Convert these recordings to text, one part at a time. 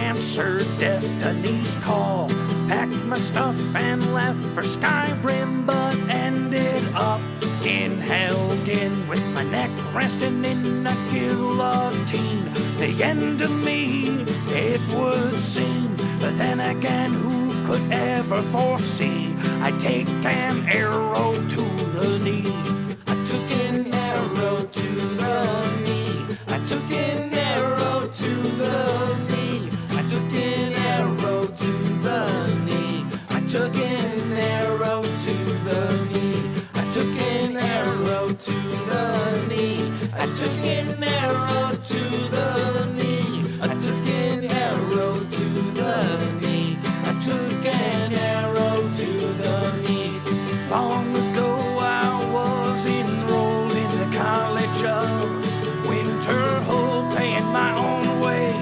answered destiny's call. Packed my stuff and left for Skyrim, but ended up in hell again with my neck resting in a guillotine. The end of me, it would seem, but then again, who could ever foresee? I take an arrow to the knee. I took an arrow to the knee. I took an arrow to the knee. I took an arrow to the knee. I took an arrow to the knee. I took an arrow to the knee. I took an arrow to the knee. I took an arrow to the knee. I took an arrow to the knee. Long ago I was enrolled in the College of Winterhold, paying my own way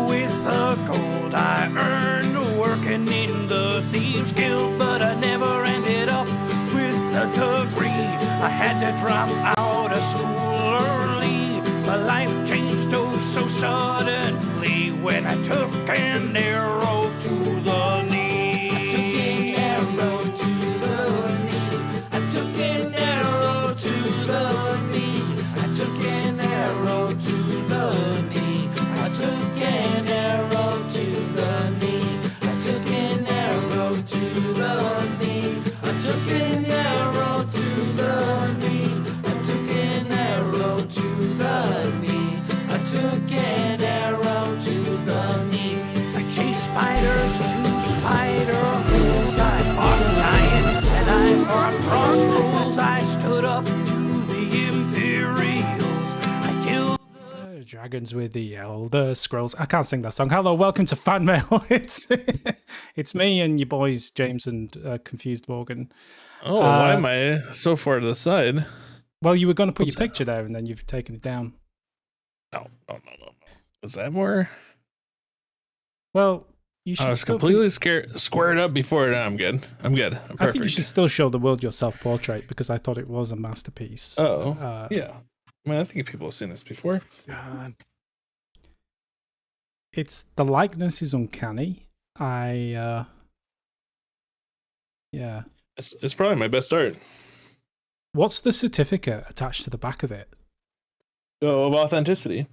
with the gold I earned working in the Thieves Guild, but I never ended up with a degree. I had to drop out of school early. My life changed oh so suddenly when I took an arrow to the knee. I took an arrow to the knee. I took an arrow to the knee. I took an arrow to the knee. I took an arrow to the knee. I took an arrow to the knee. I took an arrow to the knee. I took an arrow to the knee. I took an arrow to the knee. I chased spiders to spider holes. I fought giants and I fought frost trolls. I stood up to the Imperials. I killed Dragons with the Elder Scrolls. I can't sing that song. Hello, welcome to Fan Mail. It's me and your boys, James and Confused Morgan. Oh, why am I so far to the side? Well, you were going to put your picture there, and then you've taken it down. No. Is that more? Well, you should. I was completely squared up before. Now I'm good. I'm perfect. I think you should still show the world your self-portrait because I thought it was a masterpiece. Oh, yeah. I mean, I think people have seen this before. It's the likeness is uncanny. Yeah. It's probably my best art. What's the certificate attached to the back of it? Oh, of authenticity.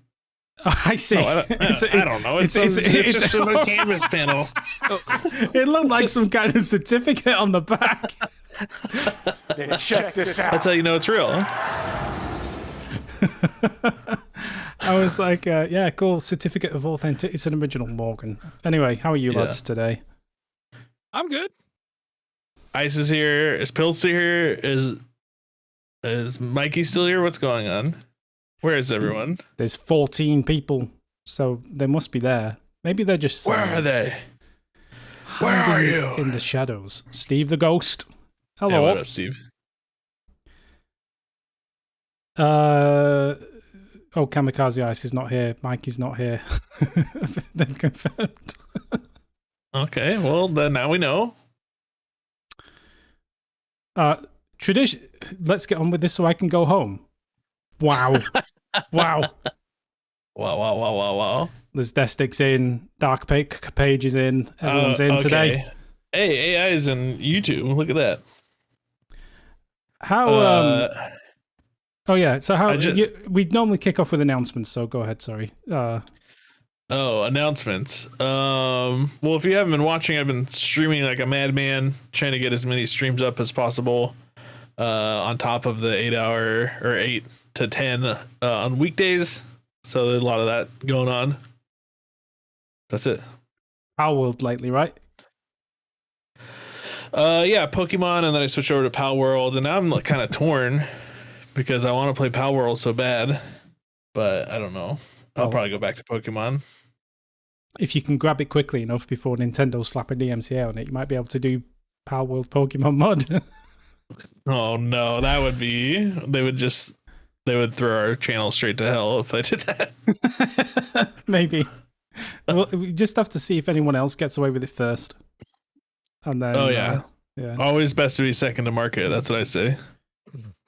Oh, I see. No, I don't know. It's just a canvas panel. It looked like some kind of certificate on the back. check this out. That's how you know it's real. I was like, yeah, cool. Certificate of authentic. It's an original Morgan. Anyway, how are you lads today? I'm good. Ice is here. Is Pilz here? Is Mikey still here? What's going on? Where is everyone? There's 14 people, so they must be there. Maybe they're just Where are they? Where are you? In the shadows. Steve the Ghost. Hello. Hey, what up, Steve? Kamikaze Ice is not here. Mikey's not here. They've confirmed. Okay, well then now we know. Tradition. Let's get on with this so I can go home. Wow. Wow. Wow. There's Destick's in. Dark Page is in. Everyone's in today. Hey, AI is in YouTube. Look at that. How? Oh yeah. So how? We normally kick off with announcements. So go ahead. Sorry. Announcements. Well, if you haven't been watching, I've been streaming like a madman, trying to get as many streams up as possible. On top of the 8 hour or 8 to 10 on weekdays. So there's a lot of that going on. That's it. Our World lately, right? Yeah, Pokemon, and then I switched over to Pal World, and now I'm like kind of torn because I want to play Pal World so bad, but I don't know. I'll probably go back to Pokemon. If you can grab it quickly enough before Nintendo slap a DMCA on it, you might be able to do Pal World Pokemon mod. Oh no, that would be. They would throw our channel straight to hell if they did that. Maybe. Well, we just have to see if anyone else gets away with it first. And then, yeah. Always best to be second to market. That's what I say.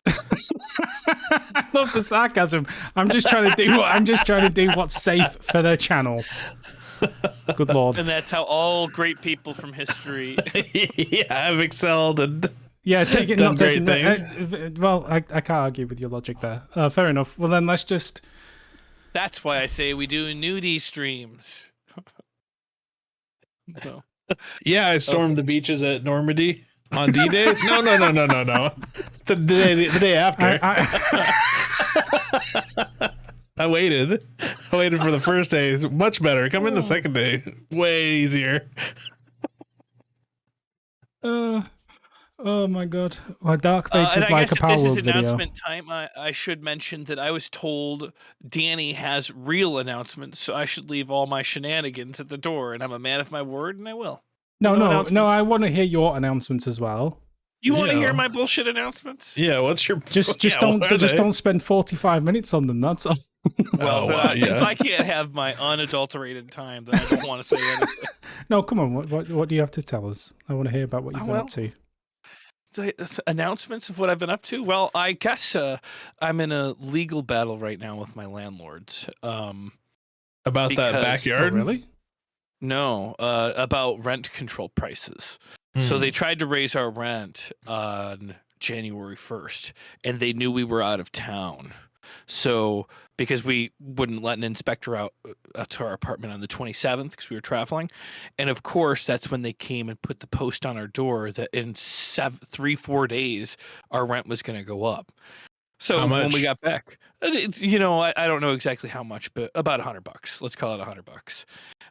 I love the sarcasm. I'm just trying to do what's safe for the channel. Good lord. And that's how all great people from history. Yeah, I've excelled and Yeah, take it. done Not taking great that. Well, I can't argue with your logic there. Fair enough. Well, then let's just. That's why I say we do nudie streams. No. yeah, I stormed the beaches at Normandy on D-Day. No. The day after. I waited for the first day. It's much better. Come in the second day. Way easier. Oh my god. Well, Dark Fate And is I like guess a if Power this is video. announcement time, I should mention that I was told Danny has real announcements, so I should leave all my shenanigans at the door, and I'm a man of my word, and I will. No, announcements. I want to hear your announcements as well. You want to Yeah. hear my bullshit announcements? Yeah, what's your Just yeah, don't what are just they? don't spend 45 minutes on them. That's all. Well, Oh, then wow, if yeah. I can't have my unadulterated time, then I don't want to say anything. No, come on. What do you have to tell us? I want to hear about what you've been up to. The announcements of what I've been up to? Well, I guess I'm in a legal battle right now with my landlords. About because- that Oh, backyard? really? No, about rent control prices. So they tried to raise our rent on January 1st, and they knew we were out of town. So because we wouldn't let an inspector out to our apartment on the 27th because we were traveling, and of course that's when they came and put the post on our door that in 3-4 days our rent was going to go up. So How when much? we got back, it's, I don't know exactly how much, but about $100. Let's call it $100,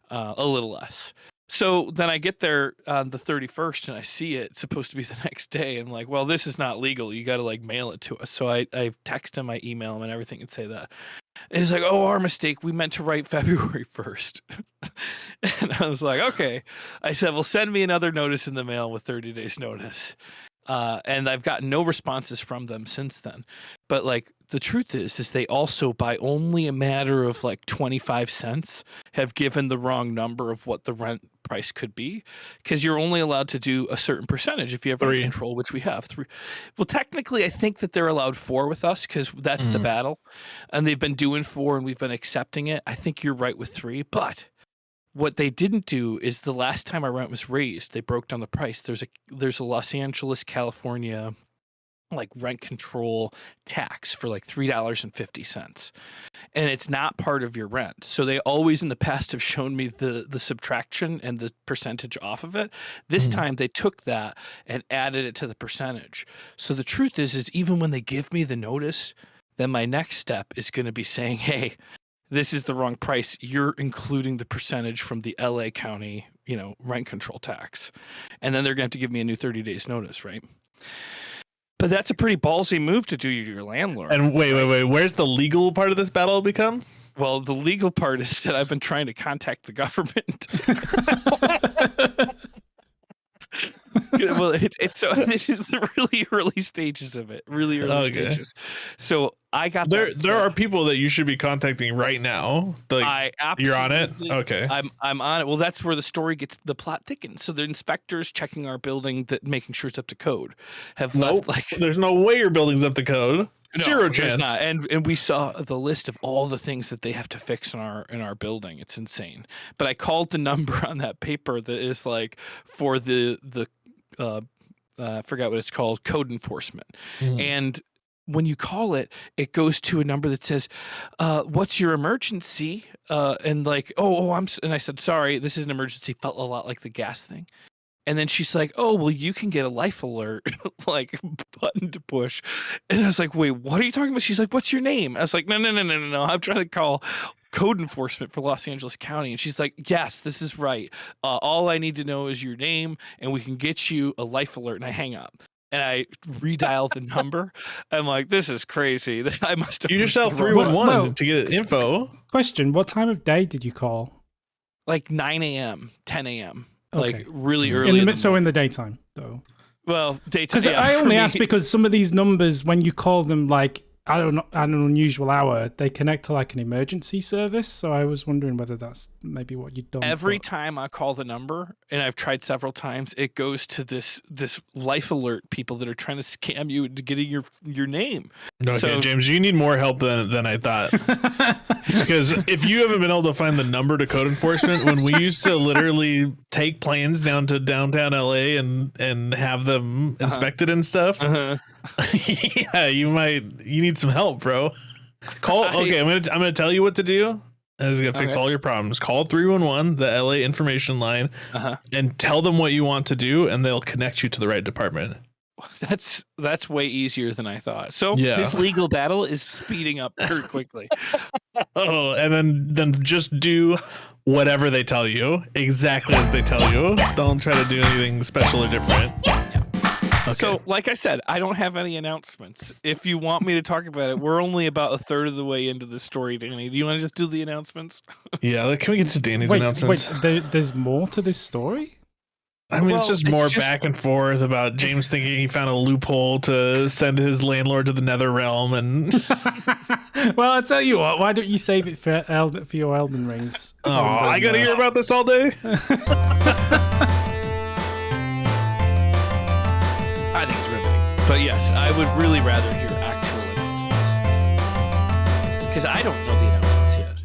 a little less. So then I get there on the 31st and I see it's supposed to be the next day. And I'm like, well, this is not legal. You got to like mail it to us. So I text him, I email him and everything and say that. And he's like, oh, our mistake. We meant to write February 1st. And I was like, okay. I said, well, send me another notice in the mail with 30 days notice. And I've gotten no responses from them since then. But like the truth is they also, by only a matter of like 25 cents, have given the wrong number of what the rent price could be, because you're only allowed to do a certain percentage if you have rent 3. control, which we have 3. Well, technically, I think that they're allowed 4 with us because that's the battle, and they've been doing 4 and we've been accepting it. I think you're right with 3, but what they didn't do is the last time our rent was raised, they broke down the price. There's a Los Angeles, California, like rent control tax for like $3.50, and it's not part of your rent. So they always in the past have shown me the subtraction and the percentage off of it. This time they took that and added it to the percentage. So the truth is even when they give me the notice, then my next step is going to be saying, hey, this is the wrong price. You're including the percentage from the LA County, rent control tax. And then they're going to have to give me a new 30 days notice, right? But that's a pretty ballsy move to do to your landlord. And wait. Where's the legal part of this battle become? Well, the legal part is that I've been trying to contact the government. Well, it's so this is the really early stages of it. Really early stages. So I got There are people that you should be contacting right now. Like, you're on it? Okay. I'm on it. Well, that's where the plot thickens. So the inspectors checking our building, that making sure it's up to code, have left like there's no way your building's up to code. No, Zero there's chance. not. And we saw the list of all the things that they have to fix in our building. It's insane. But I called the number on that paper that is like for the I forgot what it's called, code enforcement. And when you call it, it goes to a number that says, what's your emergency? And like, and I said, sorry, this is an emergency. Felt a lot like the gas thing. And then she's like, oh, well, you can get a life alert, like button to push. And I was like, wait, what are you talking about? She's like, what's your name? I was like, no. I'm trying to call code enforcement for Los Angeles County. And she's like, yes, this is right. All I need to know is your name and we can get you a life alert. And I hang up and I redial the number. I'm like, this is crazy. I must have. You just dial 311 to get info. Question: what time of day did you call? Like 9 a.m., 10 a.m. Okay. Like really early. In the daytime, though. Well, daytime. Because I only ask because some of these numbers, when you call them like I don't know, at an unusual hour, they connect to like an emergency service. So I was wondering whether that's maybe what you'd done. Every time I call the number, and I've tried several times, it goes to this life alert people that are trying to scam you into getting your name. Okay, So- James, you need more help than I thought. Because if you haven't been able to find the number to code enforcement, when we used to literally take planes down to downtown LA and have them inspected and stuff, yeah, you need some help, bro. Okay, I'm gonna tell you what to do. And it's gonna fix all your problems. Call 311, the LA information line, and tell them what you want to do, and they'll connect you to the right department. That's way easier than I thought. So Yeah. this legal battle is speeding up very quickly. Oh, and then just do whatever they tell you, exactly as they tell you. Don't try to do anything special or different. Okay. So, like I said, I don't have any announcements. If you want me to talk about it, we're only about a third of the way into the story, Danny. Do you want to just do the announcements? Yeah, can we get to Danny's Wait, announcements? there's more to this story? I mean, it's Well, just more it's just- back and forth about James thinking he found a loophole to send his landlord to the nether realm, and Well, I tell you what, why don't you save it for your Elden Rings? oh, I gotta hear about this all day. I think it's riveting. But yes, I would really rather hear actual announcements. Because I don't know the announcements yet.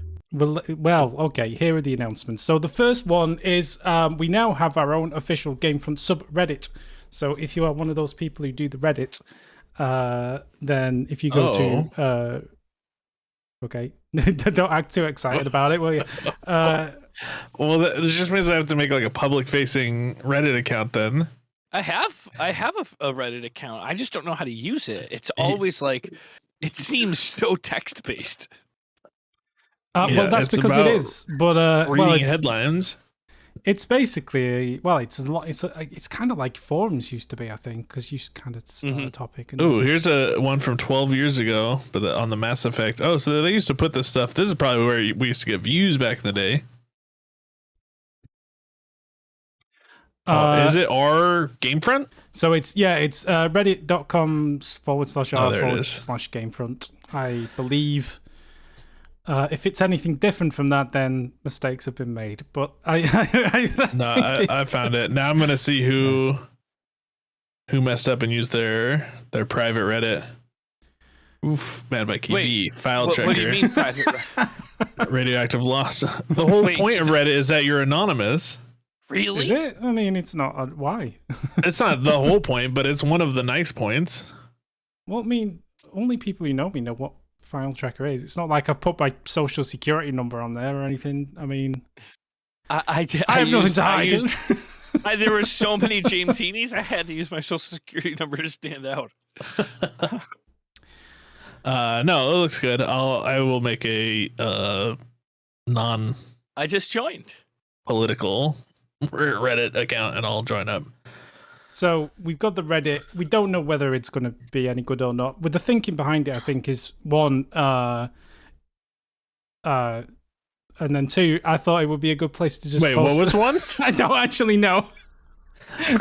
Well, okay, here are the announcements. So the first one is we now have our own official Gamefront subreddit. So if you are one of those people who do the Reddit, then if you go to... okay, don't act too excited about it, will you? Well, that just means I have to make like a public-facing Reddit account then. I have a Reddit account. I just don't know how to use it. It's always like, it seems so text-based. Well, that's it's because it about is. But Reading headlines. it's basically it's a lot. It's kind of like forums used to be, I think, because you kind of start a topic. And Ooh, here's a one from 12 years ago, but on the Mass Effect. Oh, so they used to put this stuff. This is probably where we used to get views back in the day. Is it our Gamefront? So it's reddit.com/r/Gamefront. I believe. If it's anything different from that, then mistakes have been made. But I found it. Now I'm gonna see who messed up and used their private Reddit. Oof, Mad by KB. Wait, File checker. What do you mean private? Radioactive loss. The whole point of Reddit is that you're anonymous. Really? Is it? I mean, it's not. Why? It's not the whole point, but it's one of the nice points. Well, I mean, only people who know me know what file tracker is. It's not like I've put my social security number on there or anything. I mean, I have nothing to hide. There were so many James Heaney's, I had to use my social security number to stand out. No, it looks good. I will make a non I just joined. political Reddit account and I'll join up. So we've got the Reddit. We don't know whether it's going to be any good or not. With the thinking behind it, I think is one, and then two, I thought it would be a good place to just Wait, post what was one? I don't actually know.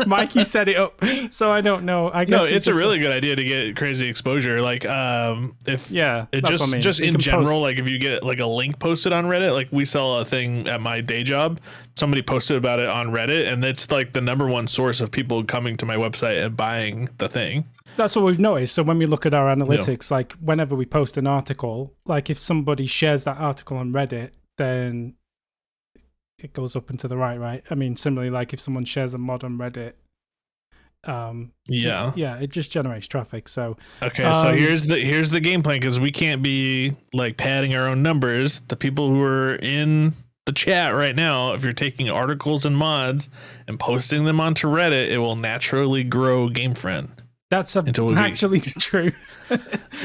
Mikey set it up, so I don't know. I guess No, it's a really good idea to get crazy exposure. Like, if that's just what I mean. just You in can general, post- like if you get like a link posted on Reddit, like we saw a thing at my day job, somebody posted about it on Reddit, and it's like the number one source of people coming to my website and buying the thing. That's what we've noticed. So when we look at our analytics, like whenever we post an article, like if somebody shares that article on Reddit, then it goes up and to the right. I mean, similarly, like if someone shares a mod on Reddit, it just generates traffic. So Okay, so here's the game plan, because we can't be like padding our own numbers. The people who are in the chat right now, if you're taking articles and mods and posting them onto Reddit, it will naturally grow Gamefront. that's Until we- actually true.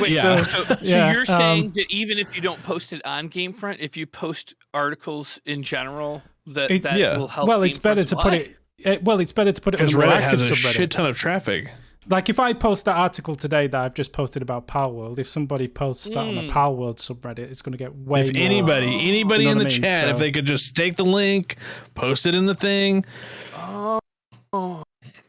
Wait, Yeah. so Yeah, you're saying that even if you don't post it on Gamefront, if you post articles in general, that yeah. will help. Well, it's better to put it. It's better to put it on Because a more Reddit active has a subreddit. shit ton of traffic. Like if I post that article today that I've just posted about Palworld, if somebody posts that on a Palworld subreddit, it's going to get way If more. anybody You know in what the I mean? chat, if So- they could just take the link, post it in the thing. Oh,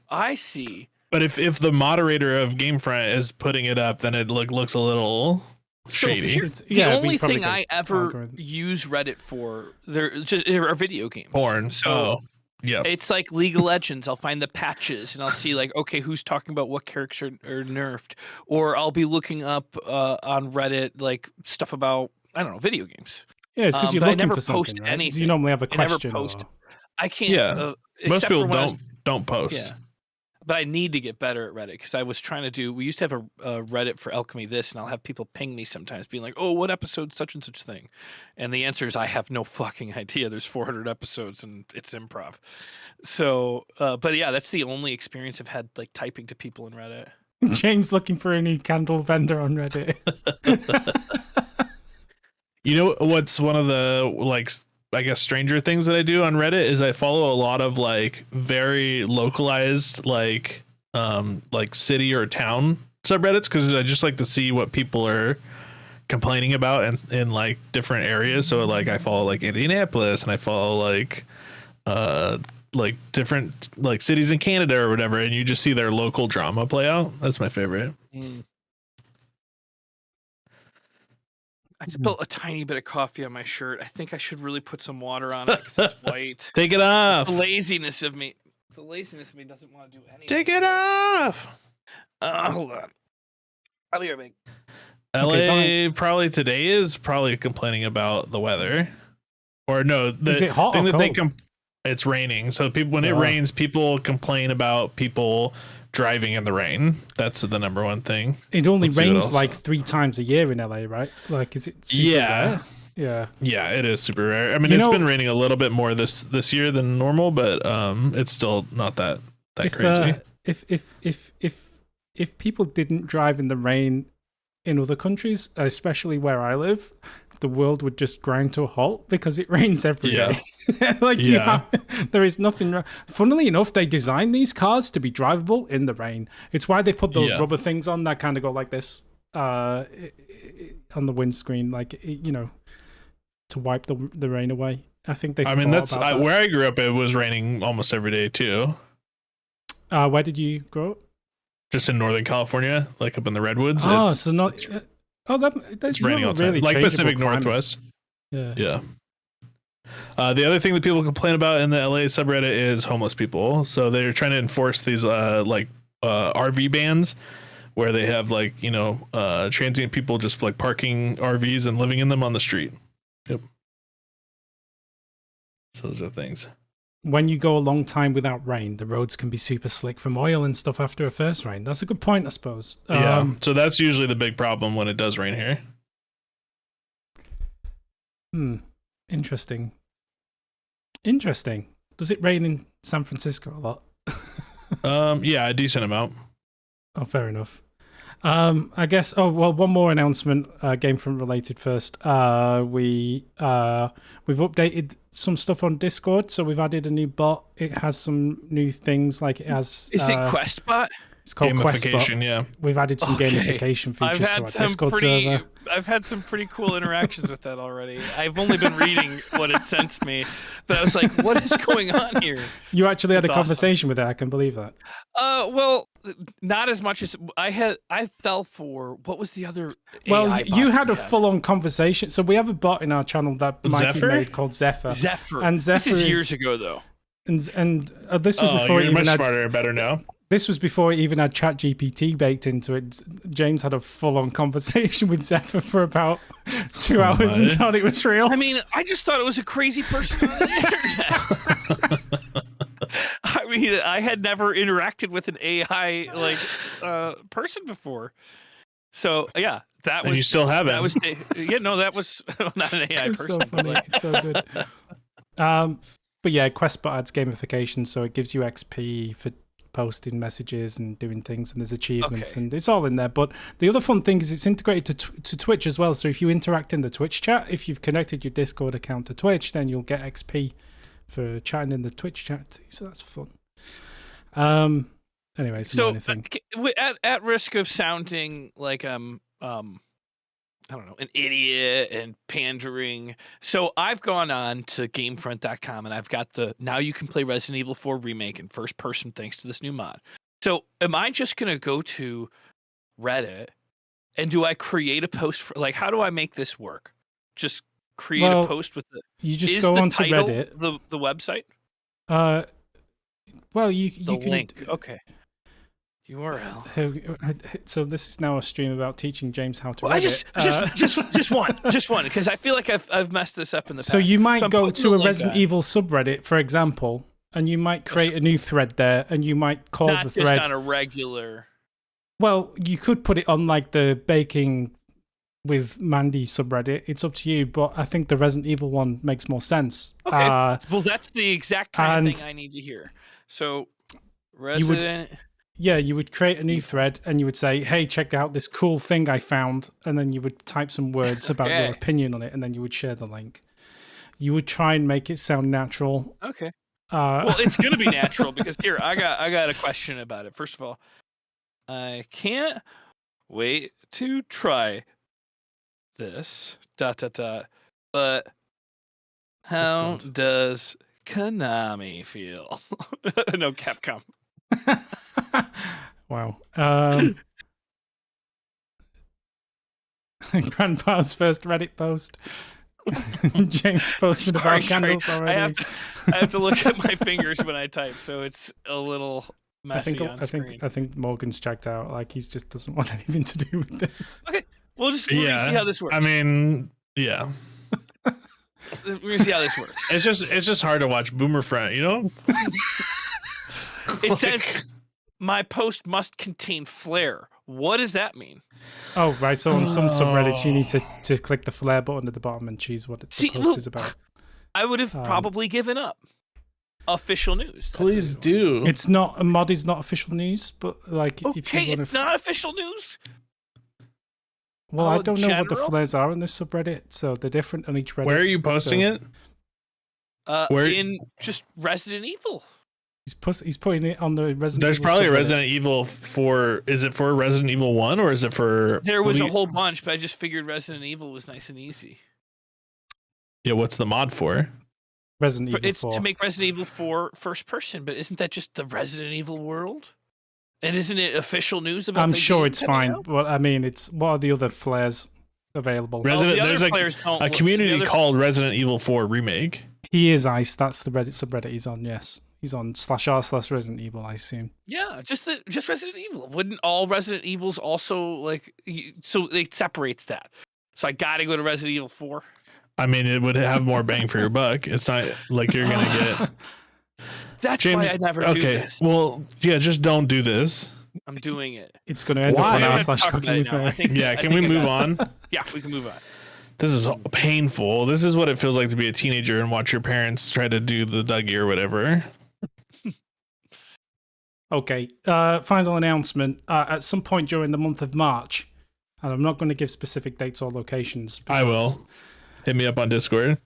I see. But if the moderator of GameFront is putting it up, then it looks a little shady. The only thing I ever use Reddit for are video games. Porn. So it's like League of Legends. I'll find the patches and I'll see like, okay, who's talking about what characters are nerfed, or I'll be looking up on Reddit like stuff about, I don't know, video games. Yeah, it's because you're looking for something, right? Anything. You normally have a question. I never post. I can't. Yeah, most people don't post. Yeah. But I need to get better at Reddit because I was trying to do. We used to have a Reddit for Alchemy This, and I'll have people ping me sometimes, being like, "Oh, what episode such and such thing?" And the answer is, I have no fucking idea. There's 400 episodes, and it's improv. So, but yeah, that's the only experience I've had like typing to people in Reddit. James looking for a new candle vendor on Reddit. You know what's one of the like, I guess, stranger things that I do on Reddit is I follow a lot of like very localized like city or town subreddits, because I just like to see what people are complaining about in like different areas. So like I follow like Indianapolis, and I follow like different like cities in Canada or whatever, and you just see their local drama play out. That's my favorite. I spilled a tiny bit of coffee on my shirt. I think I should really put some water on it because it's white. Take it off. The laziness of me doesn't want to do anything. Take it off. Hold on. I'll be right back. LA probably today is probably complaining about the weather, or no? Is it hot thing or that cold? It's raining. So people, when it rains, people complain about people driving in the rain. That's the number one thing. It only rains like 3 times a year in LA, right? Like, is it super rare? Yeah, it is super rare. I mean, it's been raining a little bit more this year than normal, but it's still not that crazy. If people didn't drive in the rain in other countries, especially where I live, the world would just grind to a halt because it rains every day. There is nothing wrong. Funnily enough, they designed these cars to be drivable in the rain. It's why they put those rubber things on that kind of go like this on the windscreen, like, to wipe the rain away. I think they. I mean, that's where I grew up. It was raining almost every day too. Where did you grow up? Just in Northern California, like up in the redwoods. Oh, so not. That's raining all the time, like Pacific Northwest. Yeah. The other thing that people complain about in the LA subreddit is homeless people. So they're trying to enforce these RV bans, where they have like transient people just like parking RVs and living in them on the street. Yep. So those are things. When you go a long time without rain, the roads can be super slick from oil and stuff after a first rain. That's a good point, I suppose. Yeah. So that's usually the big problem when it does rain here. Interesting. Does it rain in San Francisco a lot? Yeah, a decent amount. Oh, fair enough. I guess. Oh well, one more announcement. GameFront related first. We've updated some stuff on Discord, so we've added a new bot. It has some new things, like it has. Is it QuestBot? It's called gamification. Yeah, we've added some gamification features to our Discord server. I've had some pretty cool interactions with that already. I've only been reading what it sent me, but I was like, "What is going on here?" You actually had a conversation with it. I can believe that. Well, not as much as I had. I fell for what was the other? Well, AI you had a full-on conversation. So we have a bot in our channel that Mikey made called Zephyr. And Zephyr this is years ago, though. And this was before you're much smarter and better now. This was before it even had ChatGPT baked into it. James had a full-on conversation with Zephyr for about 2 hours and thought it was real. I mean, I just thought it was a crazy person on the internet. I mean, I had never interacted with an AI person before. So yeah, that was. And you still haven't. That was that was not an AI person. So funny, it's so good. But yeah, QuestBot adds gamification, so it gives you XP for posting messages and doing things, and there's achievements, and it's all in there. But the other fun thing is it's integrated to Twitch as well. So if you interact in the Twitch chat, if you've connected your Discord account to Twitch, then you'll get XP for chatting in the Twitch chat too. So that's fun. Anyway, so at risk of sounding like I don't know, an idiot and pandering. So I've gone on to GameFront.com and I've got now you can play Resident Evil 4 Remake in first person thanks to this new mod. So am I just gonna go to Reddit and do I create a post for like how do I make this work? Just create a post with the you just go onto title Reddit. The website? Well, you The can link. Okay. URL. So this is now a stream about teaching James how to Reddit. Just one, because I feel like I've messed this up in the past. So you might go to a link Resident Evil subreddit, for example, and you might create a new thread there, and you might call not the thread. just on a regular. Well, you could put it on like the baking with Mandy subreddit. It's up to you, but I think the Resident Evil one makes more sense. Okay. Well, that's the exact kind of thing I need to hear. So, you would create a new thread and you would say, hey, check out this cool thing I found. And then you would type some words about your opinion on it, and then you would share the link. You would try and make it sound natural. Okay. Well, it's going to be natural because here, I got a question about it. First of all, I can't wait to try this. ... But how does Konami feel? No, Capcom. Wow. Grandpa's first Reddit post. James posted about candles already. I have to look at my fingers when I type, so it's a little messy on screen. I think Morgan's checked out. Like he just doesn't want anything to do with this. Okay, we'll see how this works. I mean, yeah. We're gonna see how this works. It's just hard to watch Boomerfront, you know? It says my post must contain flair. What does that mean? Oh, right. So on some subreddits, you need to click the flare button at the bottom and choose what the post is about. I would have probably given up. Official news. Please do. It's not a mod is not official news, but like if you want it's not official news. Well, I don't know what the flares are in this subreddit, so they're different on each Reddit. Where are you posting it? In just Resident Evil. He's putting it on the Resident There's Evil probably subreddit. a Resident Evil for. Is it for Resident Evil 1 or is it for. There was a whole bunch, but I just figured Resident Evil was nice and easy. Yeah, what's the mod for? Resident Evil It's 4. to make Resident Evil 4 first person, but isn't that just the Resident Evil world? And isn't it official news about I'm the sure game it's coming fine, out? but I mean, what are the other flares available? There's a community called Resident Evil 4 Remake. He is Ice. That's the Reddit subreddit he's on, yes. He's on /r/Resident Evil, I assume. Yeah, just Resident Evil. Wouldn't all Resident Evils also so it separates that. So I gotta go to Resident Evil 4. I mean, it would have more bang for your buck. It's not like you're gonna get. That's James, why I never do this. Well, yeah, just don't do this. I'm doing it. It's going to end up on r/cooking. Yeah, can we move on? Yeah, we can move on. This is painful. This is what it feels like to be a teenager and watch your parents try to do the Dougie or whatever. Okay, final announcement. At some point during the month of March, and I'm not going to give specific dates or locations. I will. Hit me up on Discord.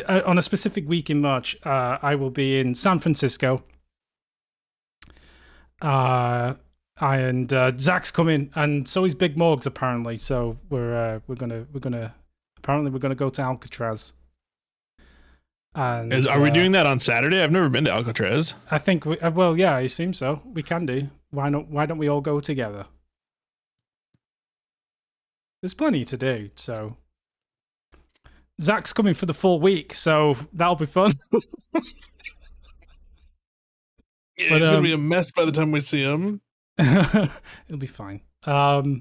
On a specific week in March, I will be in San Francisco. And Zach's coming, and so is Big Morgs apparently. So we're gonna go to Alcatraz. And Are we doing that on Saturday? I've never been to Alcatraz. I think I assume so. We can do. Why don't we all go together? There's plenty to do. So Zach's coming for the full week, so that'll be fun. It's gonna be a mess by the time we see him. It'll be fine. Danny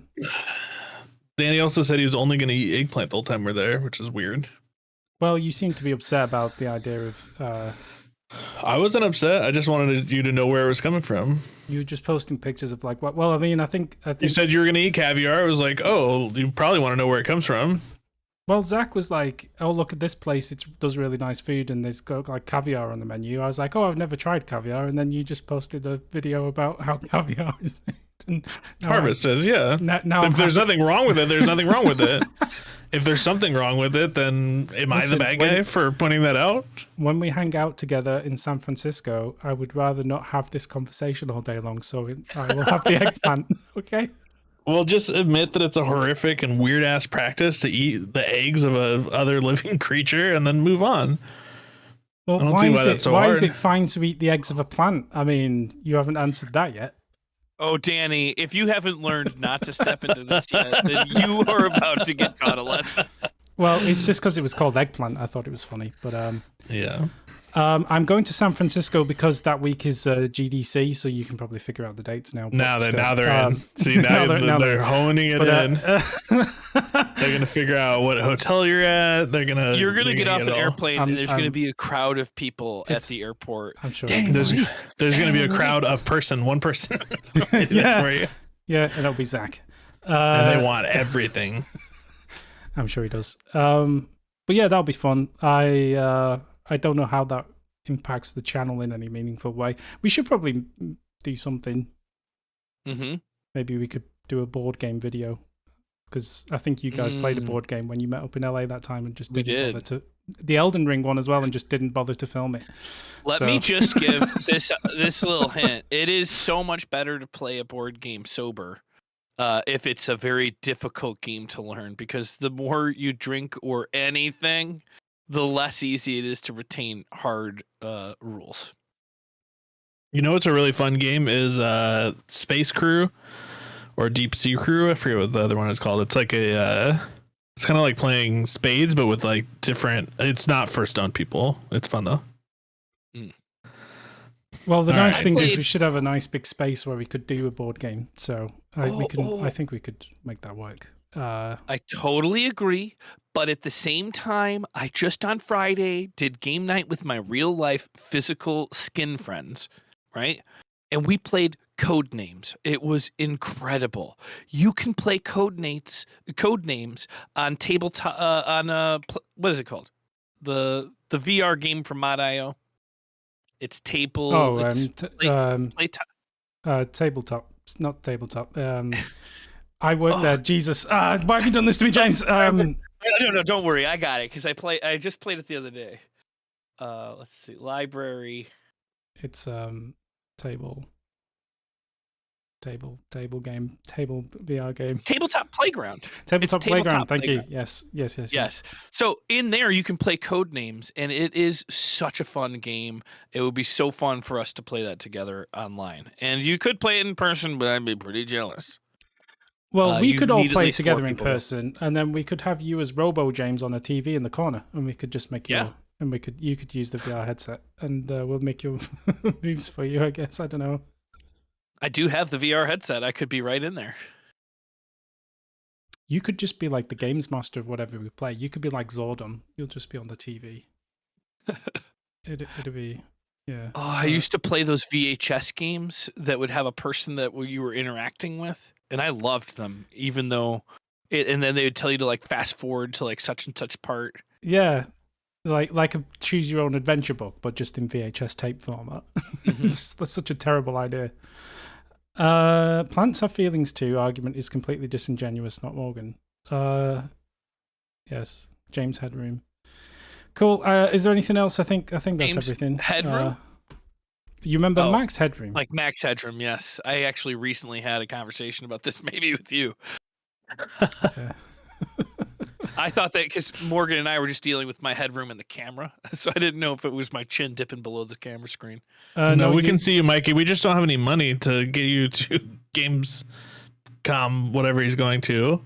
also said he was only going to eat eggplant the whole time we're there, which is weird. Well, you seem to be upset about the idea of. I wasn't upset. I just wanted you to know where it was coming from. You were just posting pictures of like what? Well, I mean, I think you said you were going to eat caviar. I was like, oh, you probably want to know where it comes from. Well, Zach was like, "Oh, look at this place! It does really nice food, and there's got like caviar on the menu." I was like, "Oh, I've never tried caviar," and then you just posted a video about how caviar is made. And Harvest says, "Yeah." Now if there's nothing wrong with it, there's nothing wrong with it. If there's something wrong with it, then am I the bad guy for pointing that out? When we hang out together in San Francisco, I would rather not have this conversation all day long. So I will have the eggplant. Okay. Well, just admit that it's a horrific and weird ass practice to eat the eggs of a other living creature and then move on. Well, I don't see why that's so why is hard. it fine to eat the eggs of a plant? I mean, you haven't answered that yet. Oh, Danny, if you haven't learned not to step into this yet, then you are about to get taught a lesson. Well, it's just because it was called eggplant. I thought it was funny, but Yeah. I'm going to San Francisco because that week is GDC, so you can probably figure out the dates now. Now they're in. See, now they're honing it in. They're gonna figure out what hotel you're at. You're gonna get off an airplane, and there's gonna I'm- be a crowd of people at the airport. I'm sure. Dang, There's gonna be a crowd of one person. Yeah. For you. Yeah, and it'll be Zach. And they want everything. I'm sure he does. But yeah, that'll be fun. I don't know how that impacts the channel in any meaningful way. We should probably do something. Mm-hmm. Maybe we could do a board game video, because I think you guys played a board game when you met up in LA that time and just didn't bother to the Elden Ring one as well, and just didn't bother to film it. Let me just give this little hint. It is so much better to play a board game sober. If it's a very difficult game to learn, because the more you drink or anything, the less easy it is to retain hard rules. You know what's a really fun game is Space Crew or Deep Sea Crew. I forget what the other one is called. It's like it's kind of like playing spades, but with like different. It's not for stone people. It's fun though. Well, the nice right. thing is we should have a nice big space where we could do a board game. So I think we could make that work. I totally agree, but at the same time, I just on Friday did game night with my real life physical skin friends, right? And we played code names. It was incredible. You can play code names on tabletop what is it called? The VR game from Mod.io. It's table. Tabletop. It's not tabletop. I work there. Jesus, why have you done this to me, James? No, don't worry. I got it because I just played it the other day. Let's see, library. It's table VR game. Tabletop Playground. Tabletop Playground. Thank Playground. you. Yes. So in there you can play code names, and it is such a fun game. It would be so fun for us to play that together online. And you could play it in person, but I'd be pretty jealous. Well, we could all need at play least together 4 in people. person, and then we could have you as Robo James on a TV in the corner, and we could just make and you could use the VR headset, and we'll make your moves for you. I guess I don't know. I do have the VR headset. I could be right in there. You could just be like the games master of whatever we play. You could be like Zordon. You'll just be on the TV. It'd be, yeah. Oh, I used to play those VHS games that would have a person that you were interacting with, and I loved them, even though and then they would tell you to like fast forward to like such and such part. Yeah, like a choose your own adventure book, but just in VHS tape format. That's such a terrible idea. Plants have feelings too. Argument is completely disingenuous, not Morgan. Yes, James Headroom. Cool. Is there anything else? I think that's James everything. Headroom? You remember Max Headroom? Like Max Headroom, yes. I actually recently had a conversation about this, maybe with you. Yeah. I thought that because Morgan and I were just dealing with my headroom and the camera, so I didn't know if it was my chin dipping below the camera screen. No, we can see you, Mikey. We just don't have any money to get you to Gamescom, whatever he's going to.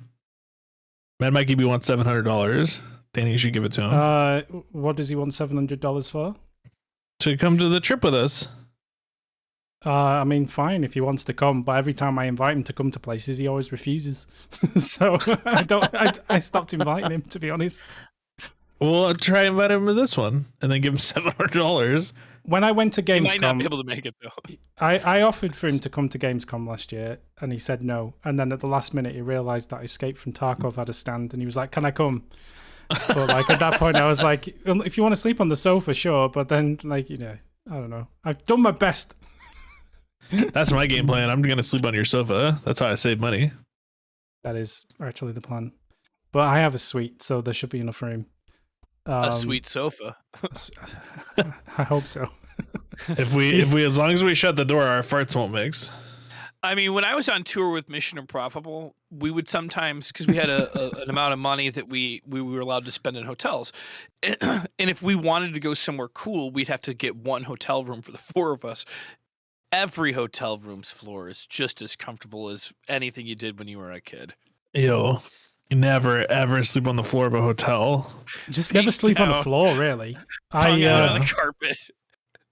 Mad Mikey B wants $700. Danny, you should give it to him. What does he want $700 for? To come to the trip with us. I mean, fine if he wants to come, but every time I invite him to come to places, he always refuses. So I stopped inviting him, to be honest. Well, try invite him to this one, and then give him $700. When I went to Gamescom, He might not be able to make it though. I offered for him to come to Gamescom last year, and he said no. And then at the last minute, he realized that Escape from Tarkov had a stand, and he was like, "Can I come?" But like at that point, I was like, "If you want to sleep on the sofa, sure." But then, like, I don't know. I've done my best. That's my game plan. I'm going to sleep on your sofa. That's how I save money. That is actually the plan. But I have a suite, so there should be enough room. A sweet sofa. I hope so. If we, as long as we shut the door, our farts won't mix. I mean, when I was on tour with Mission Improbable, we would sometimes, because we had an amount of money that we were allowed to spend in hotels, and if we wanted to go somewhere cool, we'd have to get one hotel room for the 4 of us. Every hotel room's floor is just as comfortable as anything you did when you were a kid. Ew. You never ever sleep on the floor of a hotel. Just never Face sleep on the down. floor, really. Hung out on I the carpet.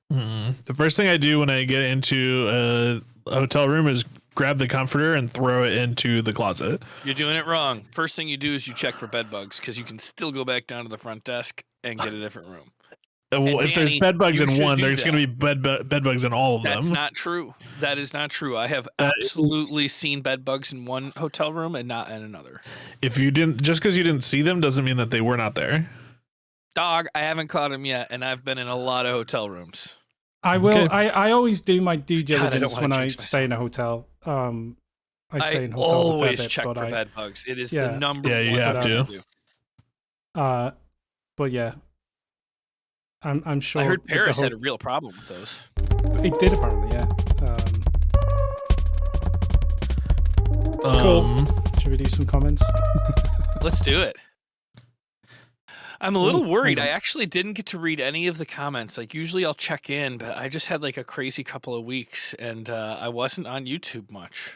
The first thing I do when I get into a hotel room is grab the comforter and throw it into the closet. You're doing it wrong. First thing you do is you check for bed bugs, because you can still go back down to the front desk and get a different room. Well, if there's Danny, bed bugs you in should one, do there's that. going to be bed bugs in all of That's them. not true. That is not true. I have That is- absolutely seen bed bugs in one hotel room and not in another. If you didn't, just because you didn't see them doesn't mean that they were not there. Dog, I haven't caught them yet, and I've been in a lot of hotel rooms. will. Okay. I always do my due I don't diligence wanna when I jinx stay in a hotel. I stay in I hotels a fair always bit, check but for bed bugs. It is the Yeah. number Yeah, you one have thing to. I do. But yeah, I'm sure. I heard with the Paris had a real problem with those. It did apparently, yeah. Should we do some comments? Let's do it. I'm a little Ooh, worried. hold I on. actually didn't get to read any of the comments. Like, usually I'll check in, but I just had like a crazy couple of weeks, and I wasn't on YouTube much.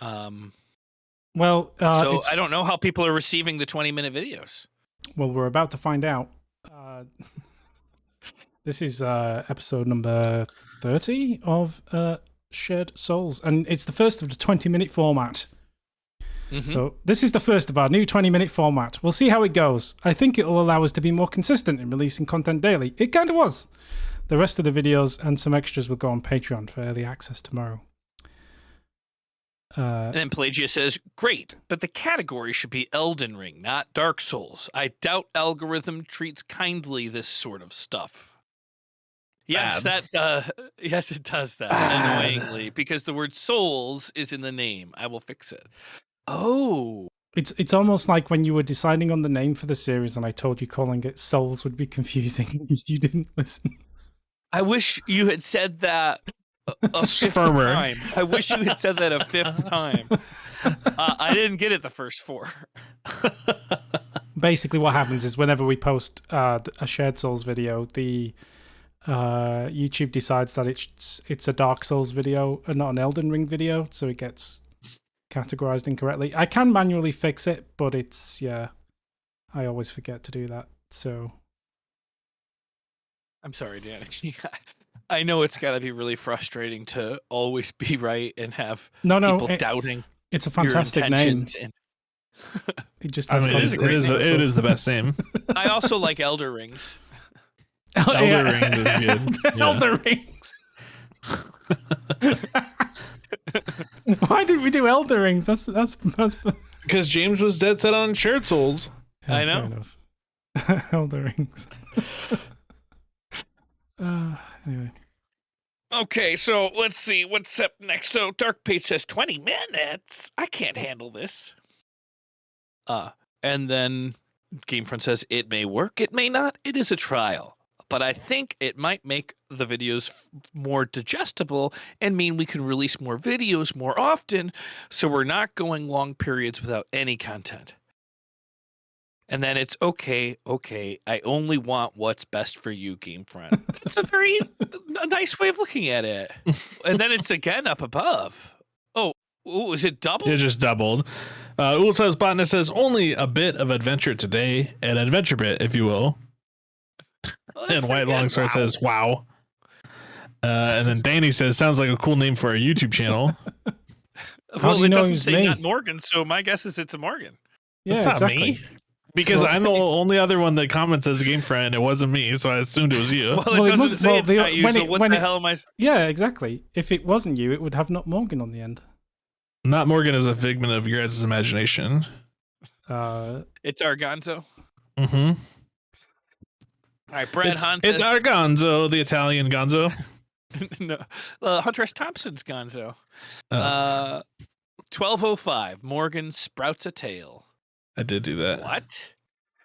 Well, So it's, I don't know how people are receiving the 20-minute videos. well, we're about to find out. This is episode number 30 of Shared Souls, and it's the first of the 20-minute format. Mhm. So this is the first of our new 20-minute format. We'll see how it goes. I think it will allow us to be more consistent in releasing content daily. It kind of was. The rest of the videos and some extras will go on Patreon for early access tomorrow. And then Pelagia says, great, but the category should be Elden Ring, not Dark Souls. I doubt algorithm treats kindly this sort of stuff. Yes, Bad. yes, it does that Bad. annoyingly, because the word souls is in the name. I will fix it. Oh, It's almost like when you were deciding on the name for the series and I told you calling it Souls would be confusing if you didn't listen. I wish you had said that a fifth Firmer. time. I wish you had said that a fifth time. I didn't get it the first 4. Basically what happens is whenever we post a Shared Souls video, the YouTube decides that it's a Dark Souls video and not an Elden Ring video, so it gets categorized incorrectly. I can manually fix it, but it's, yeah, I always forget to do that, so... I'm sorry, Danny. I know it's got to be really frustrating to always be right and have people doubting it's a your fantastic name. intentions. And It just I has mean, it is the best name. I also like Elder Rings. Elder Rings is good. Yeah. Elder Rings. Why did we do Elder Rings? That's Because James was dead set on Shared Souls. Yeah, I know. fair enough. Elder Rings. Anyway. Okay, so let's see what's up next. So Dark Page says 20 minutes. I can't handle this. And then GameFront says it may work, it may not. It is a trial. But I think it might make the videos more digestible and mean we can release more videos more often, so we're not going long periods without any content. And then it's okay, I only want what's best for you, Gamefront. It's a nice way of looking at it. And then it's again up above. Oh, is it double? It just doubled. Ulsa's Botnet says only a bit of adventure today, an adventure bit, if you will. Oh, And that's White pretty good. Longsword Wow. says, wow. And then Danny says, sounds like a cool name for a YouTube channel. How Well, do you it know doesn't it's say me? not Morgan, so my guess is it's a Morgan. Yeah, It's not exactly. me. Because Well- I'm the only other one that comments as GameFront, and it wasn't me, so I assumed it was you. Well, Well, it it doesn't must- say well, it's the- not you, when so it- what when the it- hell am I... Yeah, exactly. If it wasn't you, it would have not Morgan on the end. Not Morgan is a figment of your guys' imagination. It's Argonzo. Mm-hmm. All right, Brad Hahn It's says... our Gonzo, the Italian Gonzo. no, Hunter S. Thompson's Gonzo. 12:05. Morgan sprouts a tail. I did do that. What?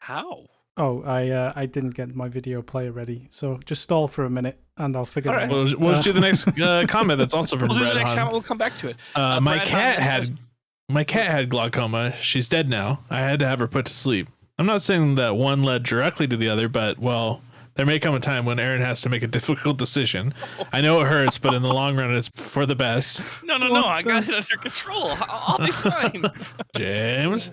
How? Oh, I didn't get my video player ready, so just stall for a minute and I'll figure that out. We'll just do the next comment that's also from We'll do Brad the next Hahn. time. We'll come back to it. My Brad cat Hahn says- had glaucoma. She's dead now. I had to have her put to sleep. I'm not saying that one led directly to the other, but well, there may come a time when Aaron has to make a difficult decision. I know it hurts, but in the long run, it's for the best. No, I got it under control. I'll be fine. James.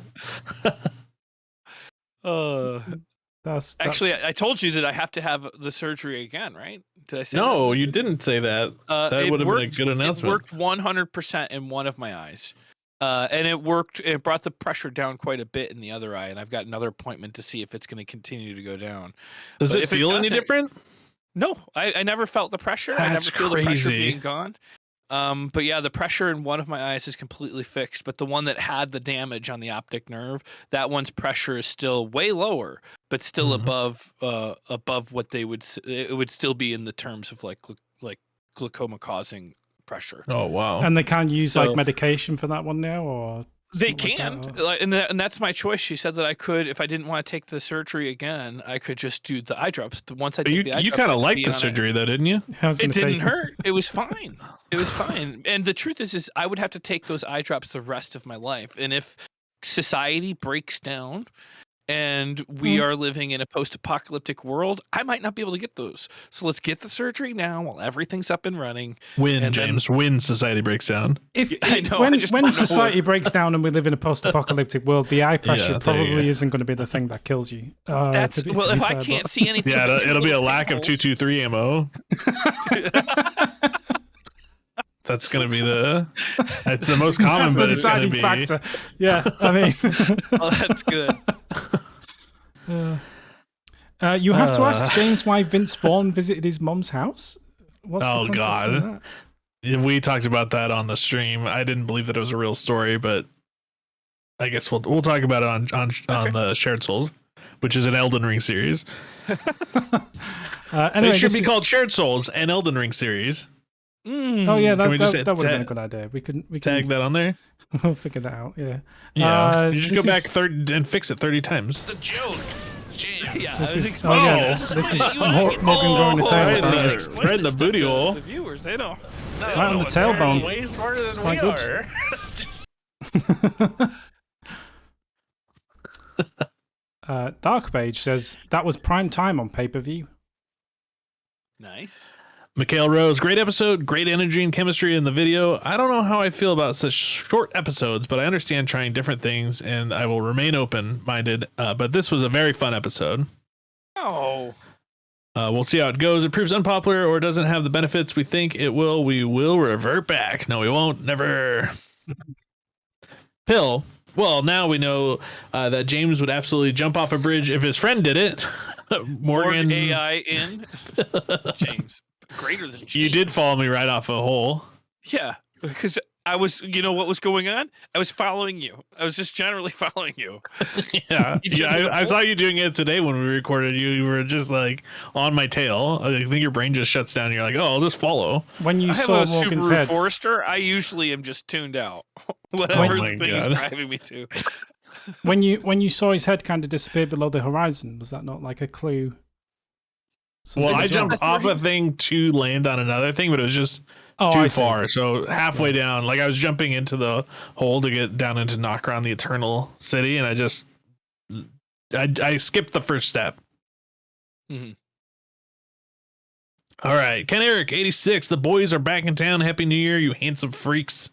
That's Actually, I told you that I have to have the surgery again, right? Did I say No, that? you didn't say that. That It would have been a worked- good announcement. It worked 100% in one of my eyes. And it worked. It brought the pressure down quite a bit in the other eye, and I've got another appointment to see if it's going to continue to go down. Does but it if it feel any doesn't- different? No, I never felt the pressure. I never That's feel the pressure crazy. being gone. But yeah, the pressure in one of my eyes is completely fixed. But the one that had the damage on the optic nerve, that one's pressure is still way lower, but still above what they would. It would still be in the terms of like glaucoma causing pressure. Oh wow! And they can't use So- like medication for that one now, or They something like can, that, or- like, and that's my choice. She said that I could, if I didn't want to take the surgery again, I could just do the eye drops. But once I But take you the eye drops, kind I of could liked be the on it. surgery though, didn't you? I was It going to say, didn't hurt. It was fine. It was fine. And the truth is I would have to take those eye drops the rest of my life. And if society breaks down and we are living in a post-apocalyptic world, I might not be able to get those. So let's get the surgery now while everything's up and running. When And then- James, when society breaks down. if I know, I when just when wanna know society breaks down and we live in a post-apocalyptic world, the eye pressure Yeah, there you probably go. isn't going to be the thing that kills you. That's to well, be if I fair, can't but- see anything. Yeah, but two it'll be a little lack of pinholes- 223 ammo. That's gonna be that's the most common, That's the but it's gonna deciding be. factor. Yeah, I mean, Oh, that's good. you have to ask James why Vince Vaughn visited his mom's house. What's the Oh, context God. of that? Yeah, we talked about that on the stream. I didn't believe that it was a real story, but I guess we'll talk about it on the Shared Souls, which is an Elden Ring series. Anyway, It should this be is- called Shared Souls, an Elden Ring series. Oh yeah, Can we just that would have been a tag- good idea. We can Tag that on there. We'll figure that out. Yeah. Yeah, you just go this back is- 30 and fix it 30 times. The joke. James. Yeah, This I was is, explaining. oh yeah, Oh. this is Morgan going to right tailbone. in the- Explain right in the this stuff booty to hole. The viewers, they don't. Right on the tailbone. Way smarter than quite we good. are. Dark Page says that was prime time on pay-per-view. Nice. Mikhail Rose, great episode, great energy and chemistry in the video. I don't know how I feel about such short episodes, but I understand trying different things and I will remain open-minded. But this was a very fun episode. Oh. We'll see how it goes. It proves unpopular or doesn't have the benefits we think it will. We will revert back. No, we won't. Never. Pill. Well, now we know that James would absolutely jump off a bridge if his friend did it. Morgan, AI in James. Greater than James. you did follow me right off a hole. Yeah, because I was, you know what was going on? I was following you. I was just generally following you. Yeah, You did yeah. the I whole- saw you doing it today when we recorded. You were just like on my tail. I think your brain just shuts down. And you're like, oh, I'll just follow. When you I have saw a Morgan's Subaru head, Forester. I usually am just tuned out. Whatever my the thing is God. driving me to. when you saw his head kind of disappear below the horizon, was that not like a clue? Well, Something I was jumped wrong? off a thing to land on another thing, but it was just Oh, too I see. far. So halfway down, like I was jumping into the hole to get down into knock around the Eternal City, and I skipped the first step. Mhm. All right, Ken Eric 86. The boys are back in town. Happy New Year, you handsome freaks.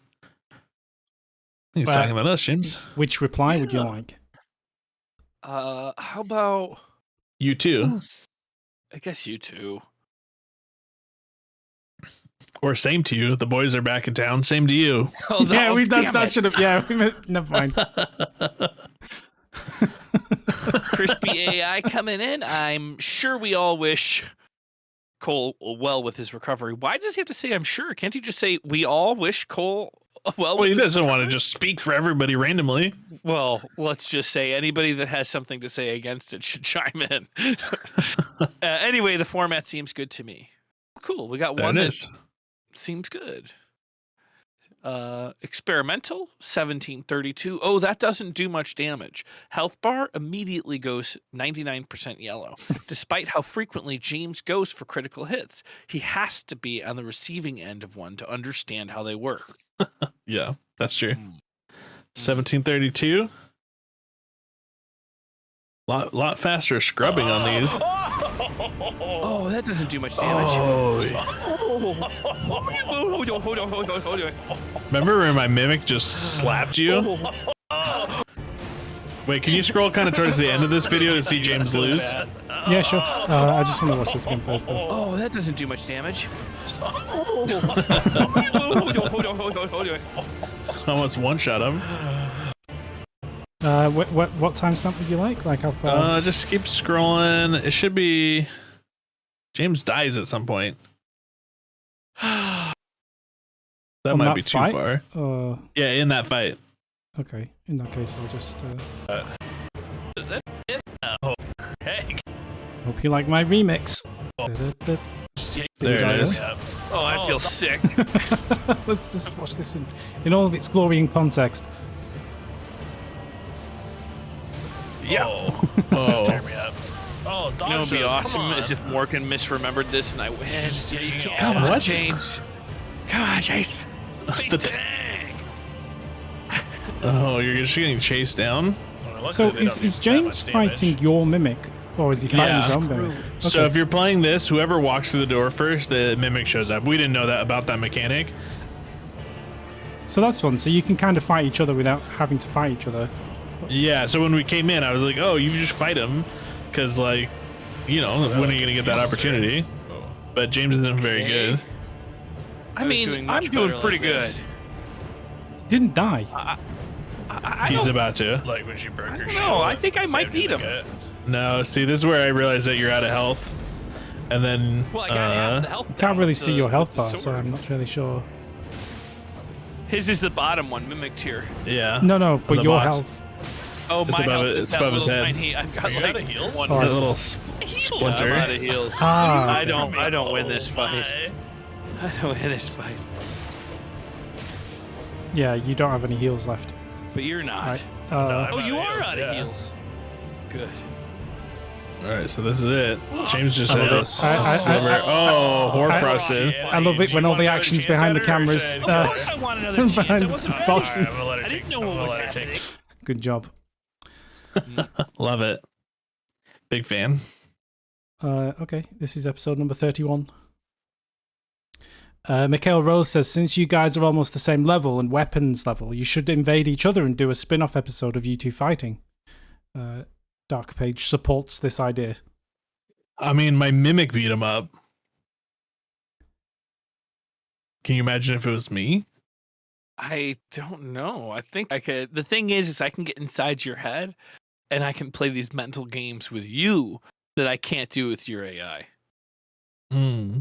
He's Well, talking about us, James. Which reply would you Yeah. like? How about? You too, I guess you too. or same to you. The boys are back in town. Same to you. Oh, Yeah, no, we damn that it. should have. Yeah, never mind. Crispy AI coming in. I'm sure we all wish Cole well with his recovery. Why does he have to say I'm sure? Can't he just say we all wish Cole well? Well, he with his doesn't want to just speak for everybody randomly. Well, let's just say anybody that has something to say against it should chime in. Anyway, the format seems good to me. Cool. We got There one it that is. seems good. Experimental 1732. Oh, that doesn't do much damage. Health bar immediately goes 99% yellow. Despite how frequently James goes for critical hits, he has to be on the receiving end of one to understand how they work. Yeah, that's true. Mm. 1732. Lot faster scrubbing on these. Oh, that doesn't do much damage. Hold on. Remember when my mimic just slapped you? Wait, can you scroll kind of towards the end of this video to see James lose? Yeah, sure. I just want to watch this again first, though. Oh, that doesn't do much damage. Hold on. Almost one-shot him. What timestamp would you like? Like how far? Just keep scrolling. It should be... James dies at some point. That On might that be too fight? far. Yeah, in that fight. Okay. In that case, I'll just. Hey. Hope you like my remix. There it is. Oh, I feel sick. Let's just watch this in all of its glory and context. Yeah. Oh. Tear me up. Oh, dog You know, it'd be shows, come awesome on. is if Morgan misremembered this and I win. Yeah, you can- Come on, What? James. Come on, James. The oh, you're just getting chased down? Well, So luckily they don't is do that much James damage. fighting your mimic, or is he fighting his Yeah. own mimic? So Okay. if you're playing this, whoever walks through the door first, the mimic shows up. We didn't know that about that mechanic. So that's fun. So you can kind of fight each other without having to fight each other. Yeah, so when we came in, I was like, oh, you just fight him. Because, like, you know, when are you going to get that opportunity? But James isn't very good. I mean, I'm doing pretty good. Didn't die. I He's don't about to. Like when she broke her know. shield. I think I might stabbed you in beat the him. gut. No, see, this is where I realized that you're out of health. And then, Well, I got half the health. Can't down really with see the- your health with the bar, so sword. I'm not really sure. His is the bottom one, mimicked here. yeah. No, no, On but the your box. health. Oh, It's my above health it- is it's that above his little head. tiny- I've got Are you like out of heals? Oh, I That see. little I'm splinter. out of heals. Ah, I don't win this fight. Why? I don't win this fight. Yeah, you don't have any heals left. But you're not. Right. I'm Oh, out you of are heals, out yeah. of heals. Good. All right, so this is it. James just I has love a it. I- sliver. Oh, Horfrosted. shit. I love it when all the Do you want action's another behind the chance at her, or cameras. should I- Of course I want another chance. I behind wasn't ready. boxes. Alright, I'm gonna let her I take- didn't know I'm what gonna was let her happening. take- Good job. Love it. Big fan. Okay, this is episode number 31. Mikhail Rose says, since you guys are almost the same level and weapons level, you should invade each other and do a spin-off episode of you two fighting. Dark Page supports this idea. I mean, my mimic beat him up. Can you imagine if it was me? I don't know. I think I could. The thing is I can get inside your head and I can play these mental games with you that I can't do with your AI. Hmm.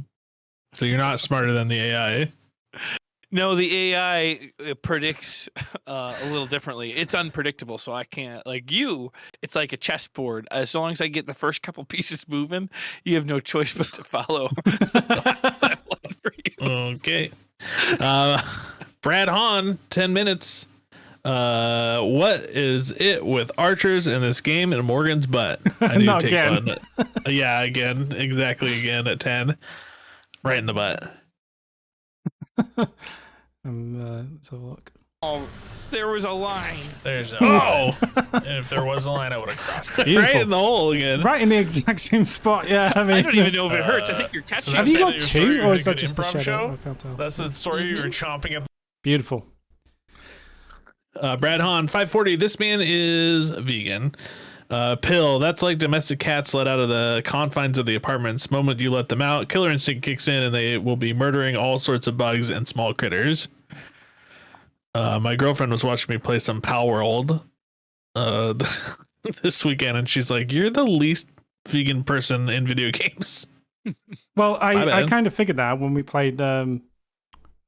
So you're not smarter than the AI. No, the AI predicts a little differently. It's unpredictable, so I can't. Like you, it's like a chessboard. As long as I get the first couple pieces moving, you have no choice but to follow. For you. Okay. Brad Hahn, 10 minutes. What is it with archers in this game and Morgan's butt? I need Not to take again. one. Yeah, again. Exactly again at 10. Right in the butt. Let's have a look. Oh, there was a line. There's a Oh! and if there was a line, I would have crossed it. Beautiful. Right in the hole again. Right in the exact same spot, yeah. I mean, I don't even know if it hurts. I think you're so catching. Have that's you the got end of your story. two, You or had is a that good just the improv shadow? show? I can't tell. That's the story you were chomping at. Beautiful. Brad Hahn, 540. This man is vegan. Pill, that's like domestic cats let out of the confines of the apartments. Moment you let them out, killer instinct kicks in and they will be murdering all sorts of bugs and small critters. My girlfriend was watching me play some Pal World this weekend, and she's like, you're the least vegan person in video games. Well, My I bad. kind of figured that out when we played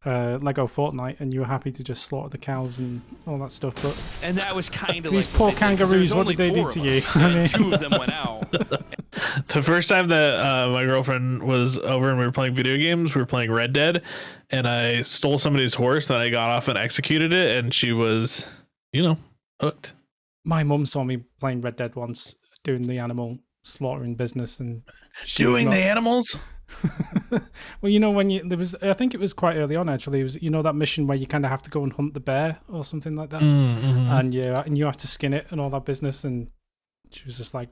Lego Fortnite, and you were happy to just slaughter the cows and all that stuff. But And that was kind of these like poor what they did, 'cause kangaroos, there was what did only they do 4 to of you? us, I and mean- 2 of them went out. The first time that my girlfriend was over and we were playing video games, we were playing Red Dead, and I stole somebody's horse, and I got off and executed it, and she was, hooked. My mum saw me playing Red Dead once, doing the animal slaughtering business, and she was Doing not- the animals? Well, when I think it was quite early on actually. It was that mission where you kind of have to go and hunt the bear or something like that, and you have to skin it and all that business. And she was just like,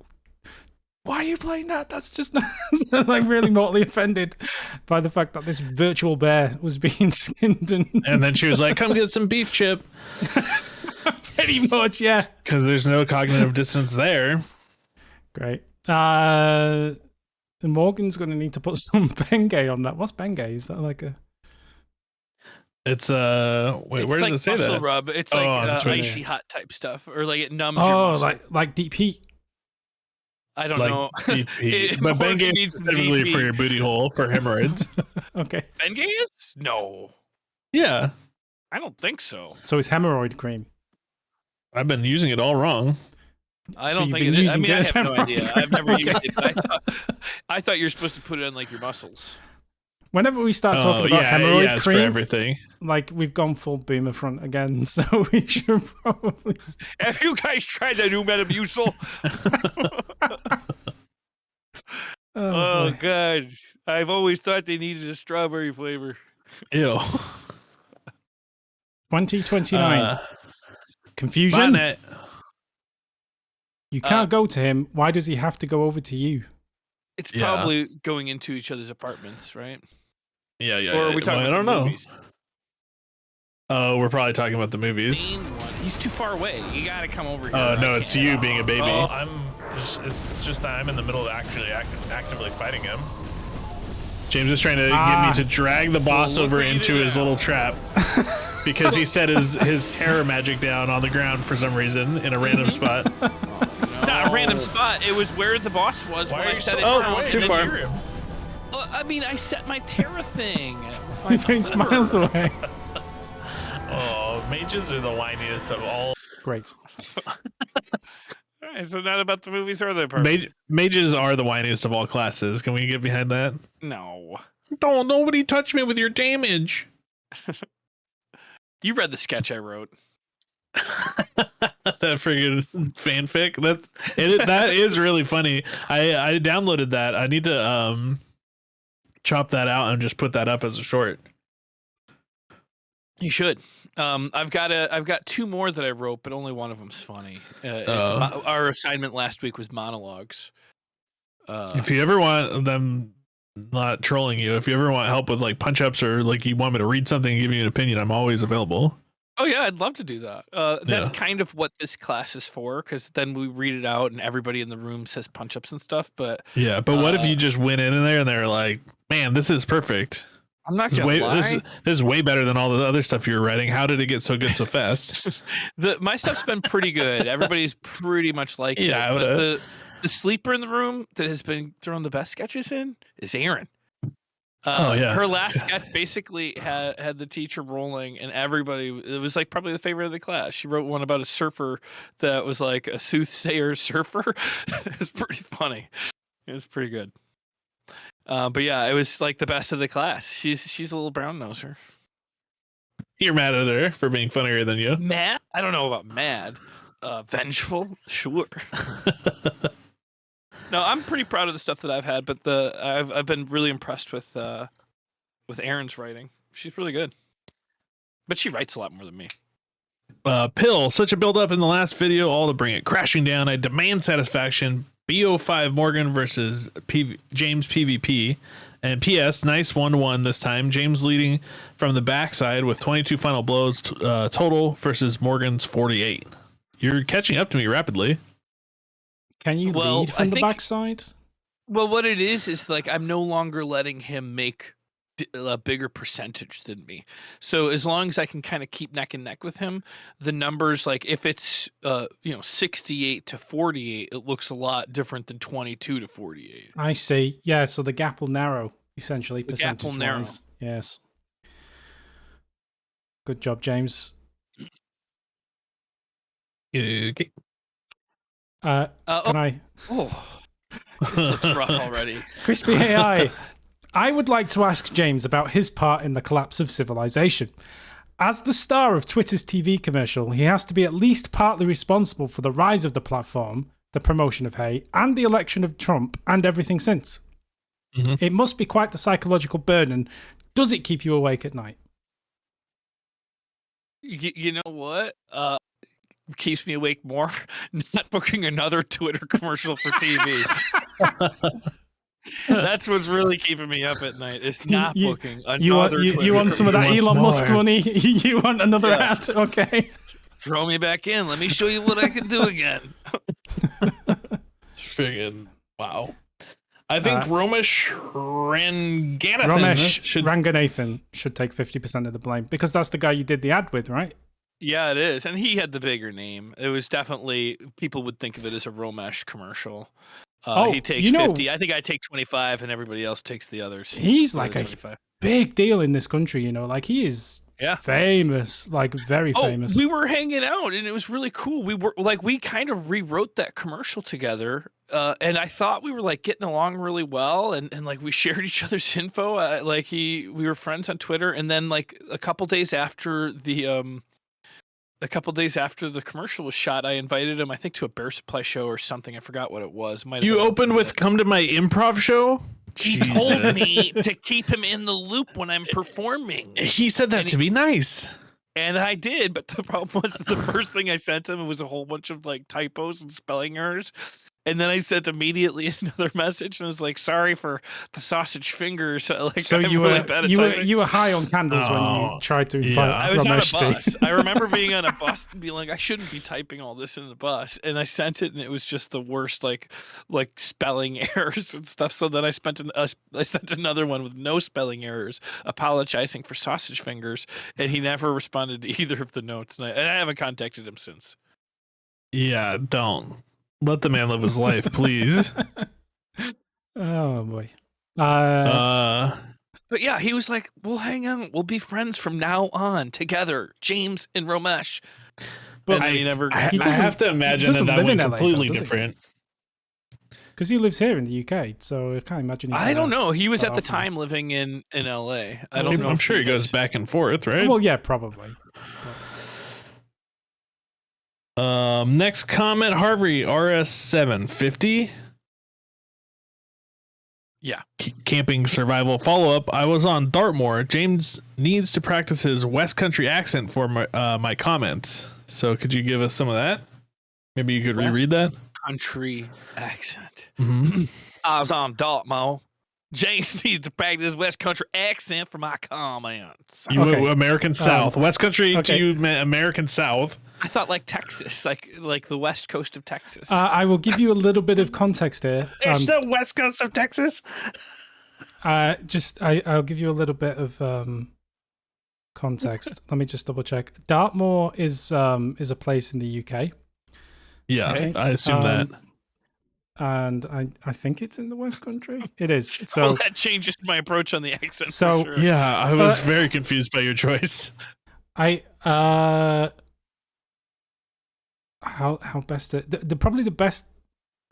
"Why are you playing that? That's just not like really mortally offended by the fact that this virtual bear was being skinned." And then she was like, "Come get some beef chip," Pretty much, yeah. because there's no cognitive dissonance there. Great. Morgan's going to need to put some Bengay on that. What's Bengay? Is that like a... It's wait, It's where like does it say muscle that? rub. It's Oh, like on Twitter. icy hot type stuff, or like it numbs your Oh, muscle. like deep heat. I don't Like know. DP. But Morgan Bengay needs is specifically DP. for your booty hole for hemorrhoids. Okay. Bengay is? No, Yeah, I don't think so. So it's hemorrhoid cream. I've been using it all wrong. I So don't you've think been it is. I using mean, I it as have no hemorrhoid idea. cream. I've never Okay. used it. But I thought you're supposed to put it on like your muscles. Whenever we start talking about yeah, hemorrhoid yeah, it's for cream, everything. like we've gone full boomer front again, so we should probably... Have you guys tried the new Metamucil? Oh, boy. God. I've always thought they needed a strawberry flavor. Ew. 2029. Confusion? Bonnet. You can't go to him. Why does he have to go over to you? It's Yeah. probably going into each other's apartments, right? Yeah, yeah. Or are yeah. we talking Well, about I don't the know. movies? Oh, we're probably talking about the movies. Dane one. He's too far away. You gotta come over here. Oh, no, I it's can't. you being a baby. Well, it's just that I'm in the middle of actually actively fighting him. James is trying to get me to drag the boss look over what you into did his now. little trap because he set his terror magic down on the ground for some reason in a random spot. It's not a random spot. It was where the boss was Why when are I you set so it far down. away? too I far. didn't hear him. Well, I mean, I set my Terra thing. You're 8 miles away. Oh, mages are the whiniest of all. Great. All right, so not about the movies or the apartments. Mages are the whiniest of all classes. Can we get behind that? No. Don't nobody touch me with your damage. You read the sketch I wrote. That friggin' fanfic. That is really funny. I downloaded that. I need to chop that out and just put that up as a short. You should. I've got 2 more that I wrote, but only one of them's funny. Our assignment last week was monologues. If you ever want them not trolling you, if you ever want help with like punch ups or like you want me to read something and give you an opinion, I'm always available. Oh yeah, I'd love to do that. That's Yeah. kind of what this class is for, because then we read it out and everybody in the room says punch ups and stuff. But Yeah, but what if you just went in there and they're like, "Man, this is perfect. I'm not This is gonna way lie. this is way better than all the other stuff you were writing. How did it get so good so fast?" My stuff's been pretty good. Everybody's pretty much like Yeah, it. But the sleeper in the room that has been throwing the best sketches in is Erin. Oh, yeah. Her last sketch basically had the teacher rolling, and everybody. It was like probably the favorite of the class. She wrote one about a surfer that was like a soothsayer surfer. It was pretty funny. It was pretty good. But yeah, it was like the best of the class. She's a little brown noser. You're mad at her for being funnier than you. Mad? I don't know about mad. Vengeful? Sure. No, I'm pretty proud of the stuff that I've had, but I've been really impressed with Erin's writing. She's really good, but she writes a lot more than me. Pill, such a build up in the last video, all to bring it crashing down. I demand satisfaction. BO5 Morgan versus James PvP. And PS, nice 1-1 this time. James leading from the backside with 22 final blows total versus Morgan's 48. You're catching up to me rapidly. Can you Well, lead I from the think- backside? Well, what it is like I'm no longer letting him make a bigger percentage than me. So as long as I can kind of keep neck and neck with him, the numbers, like if it's 68 to 48, it looks a lot different than 22 to 48. I see. Yeah, so the gap will narrow, essentially, The gap will narrow. percentage-wise. Yes. Good job, James. Okay. Can I? Oh, this looks rough already. Crispy AI. I would like to ask James about his part in the collapse of civilization. As the star of Twitter's TV commercial, he has to be at least partly responsible for the rise of the platform, the promotion of hate, and the election of Trump, and everything since. It must be quite the psychological burden. Does it keep you awake at night? You know what? Keeps me awake more. Not booking another Twitter commercial for TV. That's what's really keeping me up at night. It's not booking another. You want some of that Elon Musk money? You want another ad? Okay. Throw me back in. Let me show you what I can do again. Friggin' wow. I think Romesh Ranganathan should take 50% of the blame because that's the guy you did the ad with, right? Yeah, it is. And he had the bigger name. It was definitely, people would think of it as a Romesh commercial. He takes 50. I think I take 25 and everybody else takes the others. He's like a big deal in this country, like he is famous, like very famous. We were hanging out and it was really cool. We kind of rewrote that commercial together. And I thought we were like getting along really well and like we shared each other's info. We were friends on Twitter. And then like a couple days after the commercial was shot, I invited him, I think, to a Bear Supply show or something. I forgot what it was. You opened with "Come to my improv show." He told me to keep him in the loop when I'm performing. He said that to be nice. And I did, but the problem was the first thing I sent him was a whole bunch of like typos and spelling errors. And then I sent immediately another message and was like, "Sorry for the sausage fingers." Like, so you were high on candles when you tried to invite I was on a bus. I remember being on a bus and being like, I shouldn't be typing all this in the bus. And I sent it and it was just the worst, like spelling errors and stuff. So then I sent another one with no spelling errors, apologizing for sausage fingers. And he never responded to either of the notes. And I haven't contacted him since. Yeah, don't. Let the man live his life, please. Oh boy. But yeah, he was like, "We'll hang out. We'll be friends from now on together, James and Romesh." But I have to imagine that went completely different. Because he lives here in the UK, so I can't imagine. I don't know. He was at the time living in LA. I don't know. I'm sure he goes back and forth, right? Well, yeah, probably. Next comment, Harvey RS750. Yeah. Camping survival follow-up. I was on Dartmoor. James needs to practice his West Country accent for my comments. So could you give us some of that? Maybe you could reread that. Country accent. Mm-hmm. I was on Dartmoor. James needs to practice his West Country accent for my comments. You went American South. West Country to you meant American South. I thought like Texas, like the west coast of Texas. I will give you a little bit of context here. It's the west coast of Texas. I'll give you a little bit of context. Let me just double check. Dartmoor is a place in the UK. Yeah, I assume that. And I think it's in the West Country. It is. So that changes my approach on the accent. So for sure. Yeah, I was very confused by your choice. How best to probably the best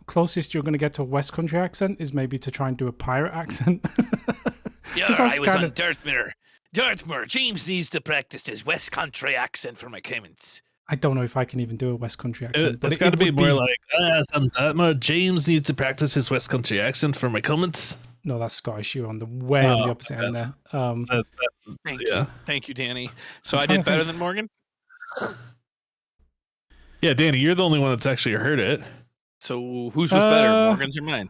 closest you're going to get to a West Country accent is maybe to try and do a pirate accent. Yeah, I was on Dartmoor. Dartmoor. James needs to practice his West Country accent for my comments. I don't know if I can even do a West Country accent. But it's got to be more like, James needs to practice his West Country accent for my comments. No, that's Scottish. You're on the opposite end there. Thank you, Danny. So I did better than Morgan? Yeah, Danny, you're the only one that's actually heard it. So whose was better, Morgan's or mine?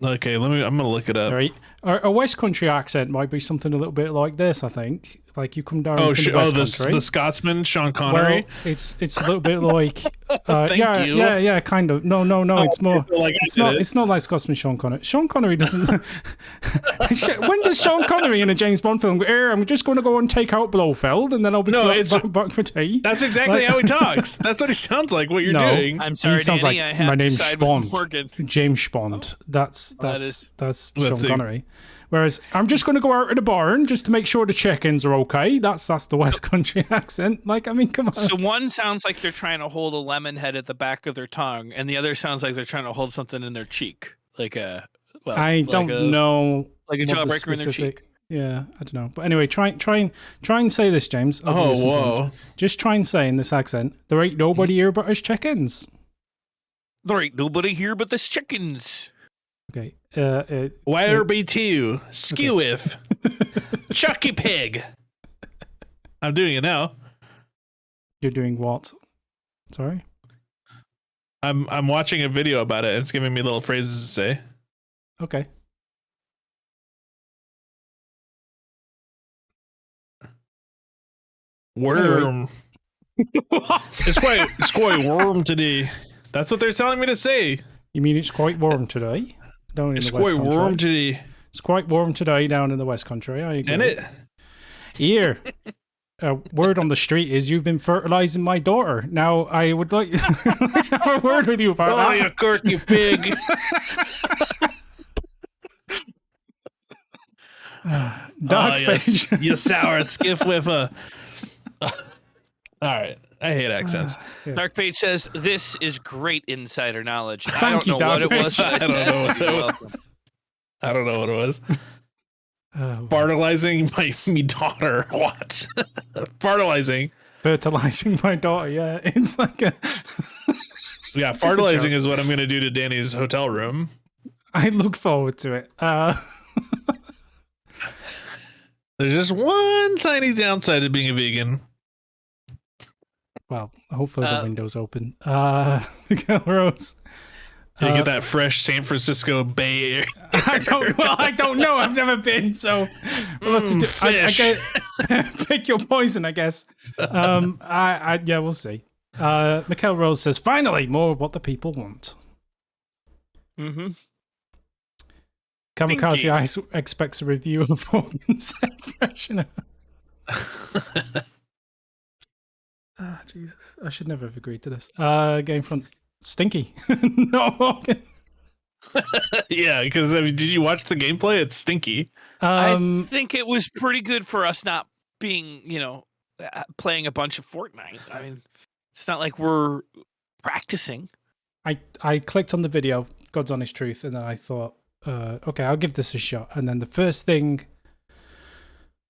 Okay, I'm going to look it up. Right. A West Country accent might be something a little bit like this, I think. Like you come down from the West Country. The Scotsman, Sean Connery? Well, it's a little bit like... Thank you. Yeah, kind of. No, it's more... It's not like Scotsman Sean Connery. Sean Connery doesn't... When does Sean Connery in a James Bond film go, I'm just going to go and take out Blofeld and then I'll be back for tea? That's exactly how he talks. That's what he sounds like, what you're doing. I'm sorry, Danny, like, I have my to name's side Spond. with Morgan. James Spond. That's Sean Connery. Whereas I'm just going to go out to the barn just to make sure the chickens are okay. That's the West Country accent. Like, I mean, come on. So one sounds like they're trying to hold a lemon head at the back of their tongue, and the other sounds like they're trying to hold something in their cheek, like a. Well, I don't know. Like a what the jawbreaker in their cheek. Yeah, I don't know. But anyway, try and say this, James. I'll give you some time. Just try and say in this accent, there ain't nobody here but us chickens. There ain't nobody here but the chickens. Okay. Wire B2, skew if, Chucky Pig. I'm doing it now. You're doing what? Sorry? I'm watching a video about it. It's giving me little phrases to say. Okay. Worm. It's quite warm today. That's what they're telling me to say. You mean it's quite warm today? Down in It's the West quite Country. warm today. It's quite warm today down in the West Country. I agree. Ain't it? Here, word on the street is you've been fertilizing my daughter. Now, I would like to have a word with you about Oh, that. you quirky pig. Dark Oh, page. you sour skiff with a. All right. I hate accents. Yeah. Dark Page says, "This is great insider knowledge." I Thank don't you, know Dark what it was. Page. I don't know what You're it was. welcome. I don't know what it was. Oh, Fertilizing me daughter. What? Fertilizing. fertilizing my daughter. Yeah, it's like a. Yeah, a fertilizing joke. is what I'm going to do to Danny's hotel room. I look forward to it. There's just one tiny downside to being a vegan. Well, hopefully the window's open. Miguel Rose. You get that fresh San Francisco Bay Area. I don't know. I've never been, so we'll have to do. Fish. Pick your poison, I guess. Yeah, we'll see. Mikael Rose says, "Finally, more of what the people want." Mm-hmm. Kamikaze Ice expects a review of Morgan's air freshener. Jesus, I should never have agreed to this. GameFront stinky. No, Morgan. Yeah, because I mean, did you watch the gameplay? It's stinky. I think it was pretty good for us not being, playing a bunch of Fortnite. I mean, it's not like we're practicing. I clicked on the video, God's honest truth, and then I thought, okay, I'll give this a shot. And then the first thing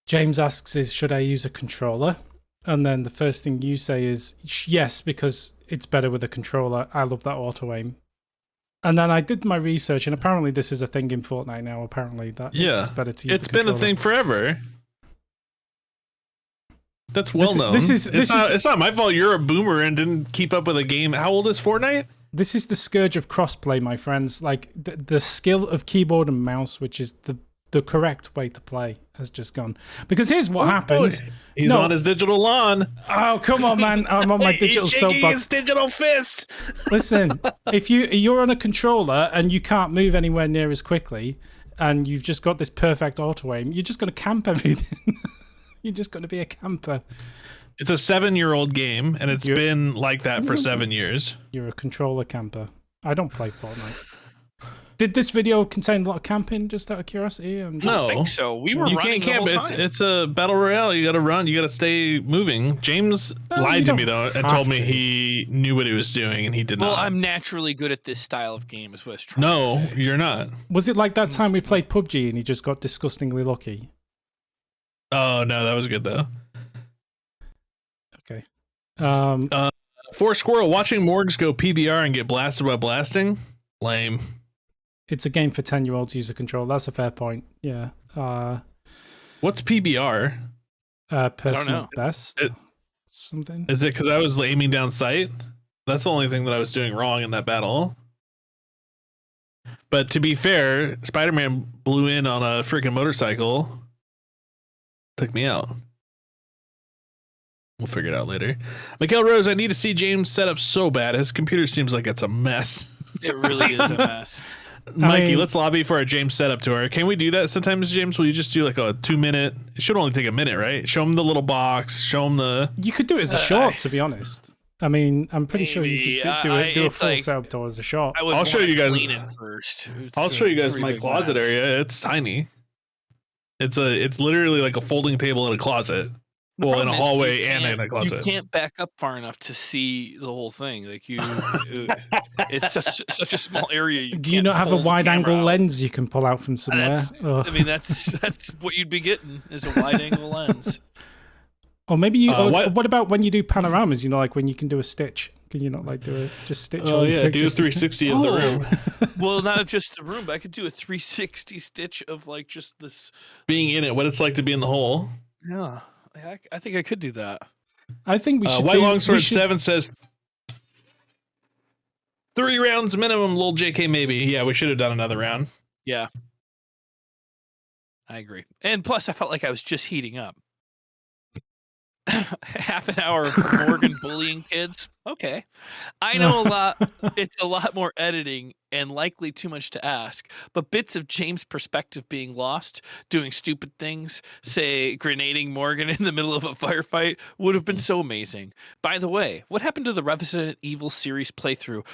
James asks is, should I use a controller? And then the first thing you say is, yes, because it's better with a controller. I love that auto aim. And then I did my research, and apparently this is a thing in Fortnite now. Apparently that it's better to use. It's been a thing forever. That's well known. It's not my fault. You're a boomer and didn't keep up with a game. How old is Fortnite? This is the scourge of crossplay, my friends. Like the skill of keyboard and mouse, which is the correct way to play, has just gone. Because here's what happens. He's on his digital lawn. Oh, come on, man. I'm on my digital He's shaking soapbox. his digital fist. Listen, if you're on a controller and you can't move anywhere near as quickly, and you've just got this perfect auto aim, you're just going to camp everything. You're just going to be a camper. It's a 7-year-old game, and it's been like that for 7 years. You're a controller camper. I don't play Fortnite. Did this video contain a lot of camping, just out of curiosity? No. I think so. We were You running can't camp. the whole time. It's a battle royale. You got to run. You got to stay moving. James lied to me, though, and told me he knew what he was doing, and he did not. Well, I'm naturally good at this style of game, is what I was trying to No, say. you're not. Was it like that time we played PUBG and he just got disgustingly lucky? Oh, no, that was good, though. Okay. For Squirrel, watching Morgs go PBR and get blasted by blasting? Lame. It's a game for 10-year-olds use a control. That's a fair point. Yeah. What's PBR? Personal best? Something? Is it because I was aiming down sight? That's the only thing that I was doing wrong in that battle. But to be fair, Spider-Man blew in on a freaking motorcycle. Took me out. We'll figure it out later. Mikael Rose, I need to see James set up so bad. His computer seems like it's a mess. It really is a mess. Mikey, let's lobby for a James setup tour. Can we do that sometimes, James? Will you just do like a 2-minute? It should only take a minute, right? Show him the little box. Show him the. You could do it as a short, to be honest. I mean, I'm pretty sure you could do a full setup tour as a short. I'll show you guys. Clean it first. I'll show you guys my closet area. It's tiny. It's literally like a folding table in a closet. The Well, in problem a is hallway you and in a can't- closet. You can't back up far enough to see the whole thing. Like it's such a small area. Do you not have a wide-angle lens you can pull out from somewhere? I mean, that's what you'd be getting is a wide-angle lens. Or maybe you. what about when you do panoramas? You know, like when you can do a stitch. Can you not like do a just stitch? Oh all your yeah, do a pictures? 360 of the room. Well, not just the room, but I could do a 360 stitch of like just this. Being in it, what it's like to be in the hole. Yeah, I think I could do that. I think we should. White Longsword we should- 7 says 3 rounds minimum. Little JK maybe. Yeah, we should have done another round. Yeah, I agree. And plus, I felt like I was just heating up. Half an hour of Morgan bullying kids. Okay. I know a lot. It's a lot more editing and likely too much to ask, but bits of James' perspective being lost, doing stupid things, say grenading Morgan in the middle of a firefight, would have been so amazing. By the way, what happened to the Resident Evil series playthrough?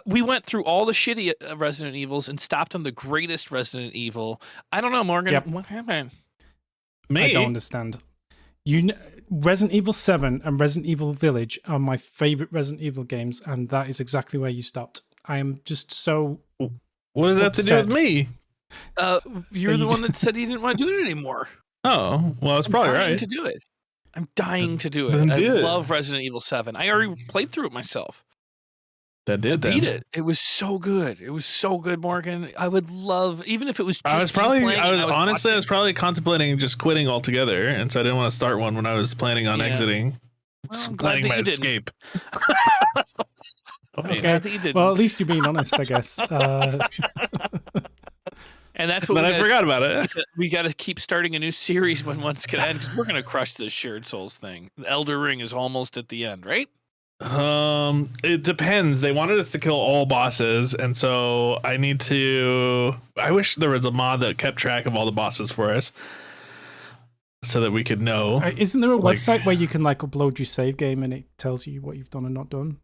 We went through all the shitty Resident Evils and stopped on the greatest Resident Evil. I don't know, Morgan. Yep. What happened? I don't understand. Resident Evil 7 and Resident Evil Village are my favorite Resident Evil games, and that is exactly where you stopped. I am just so. What does that have to do with upset. me? You're the one that said he didn't want to do it anymore. Oh, well, that's probably I'm dying right. to do it. I'm dying to do it. Then I do it. love Resident Evil 7. I already played through it myself. That did that. Beat it. It was so good. It was so good, Morgan. I would love, even if it was just I was probably, playing, I was honestly, I watching. was probably contemplating just quitting altogether, and so I didn't want to start one when I was planning on Yeah. exiting. Well, Just I'm glad planning that my you didn't. escape. I'm Okay. glad that you didn't. Well, at least you're being honest, I guess. And that's what But we I gotta- forgot about it. We got to keep starting a new series when one's going to end because we're going to crush this Shared Souls thing. The Elder Ring is almost at the end, right? It depends. They wanted us to kill all bosses, and so I need to. I wish there was a mod that kept track of all the bosses for us, so that we could know. Isn't there a Like- website where you can like upload your save game and it tells you what you've done and not done?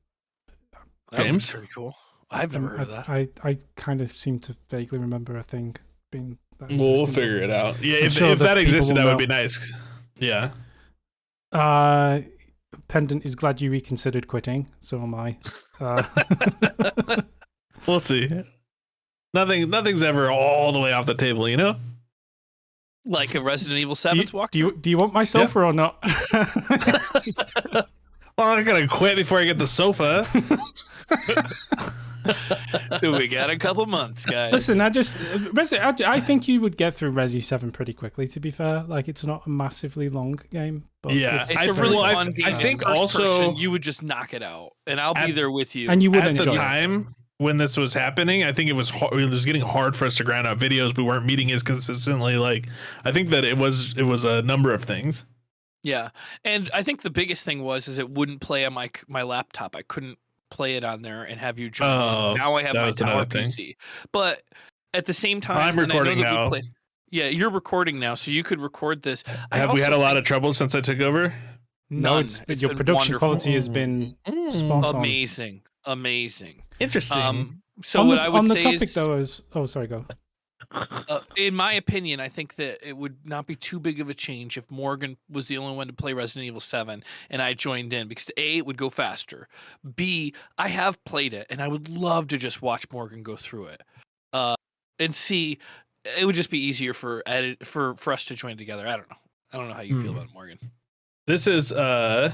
That would be Games? pretty cool. I've never heard of that. I kind of seem to vaguely remember a thing being. That We'll existing. figure it out. Yeah, I'm if, sure if that that people existed, will that would know. be nice. Yeah. Pendant is glad you reconsidered quitting. So am I. We'll see. Nothing's ever all the way off the table, you know? Like a Resident Evil do, 7's walk. you want my sofa or not? Well, I'm not gonna quit before I get the sofa. So we got a couple months, guys. Listen, I think you would get through Resi 7 pretty quickly. To be fair, like it's not a massively long game. But Yeah, it's I- a really well, I- fun game. I It's think first also- person, you would just knock it out, and I'll be At- there with you. and you would At enjoy the it. time when this was happening, I think it was getting hard for us to grind out videos. We weren't meeting as consistently. Like, I think that it was a number of things. Yeah, and I think the biggest thing is it wouldn't play on my laptop. I couldn't play it on there and have you join. Oh, in. Now I have that my was another tower thing. PC, but at the same time, I'm and I know recording that we now. played- yeah, you're recording now, so you could record this. Have we had a lot of trouble since I took over? No, None. your been production wonderful. quality has been spot on. amazing, amazing. Interesting. So on what the, I would on the say topic is, though is sorry, go. in my opinion, I think that it would not be too big of a change if Morgan was the only one to play Resident Evil 7 and I joined in because A, it would go faster. B, I have played it and I would love to just watch Morgan go through it. And C, it would just be easier for us to join together. I don't know. I don't know how you feel about it, Morgan. This is kind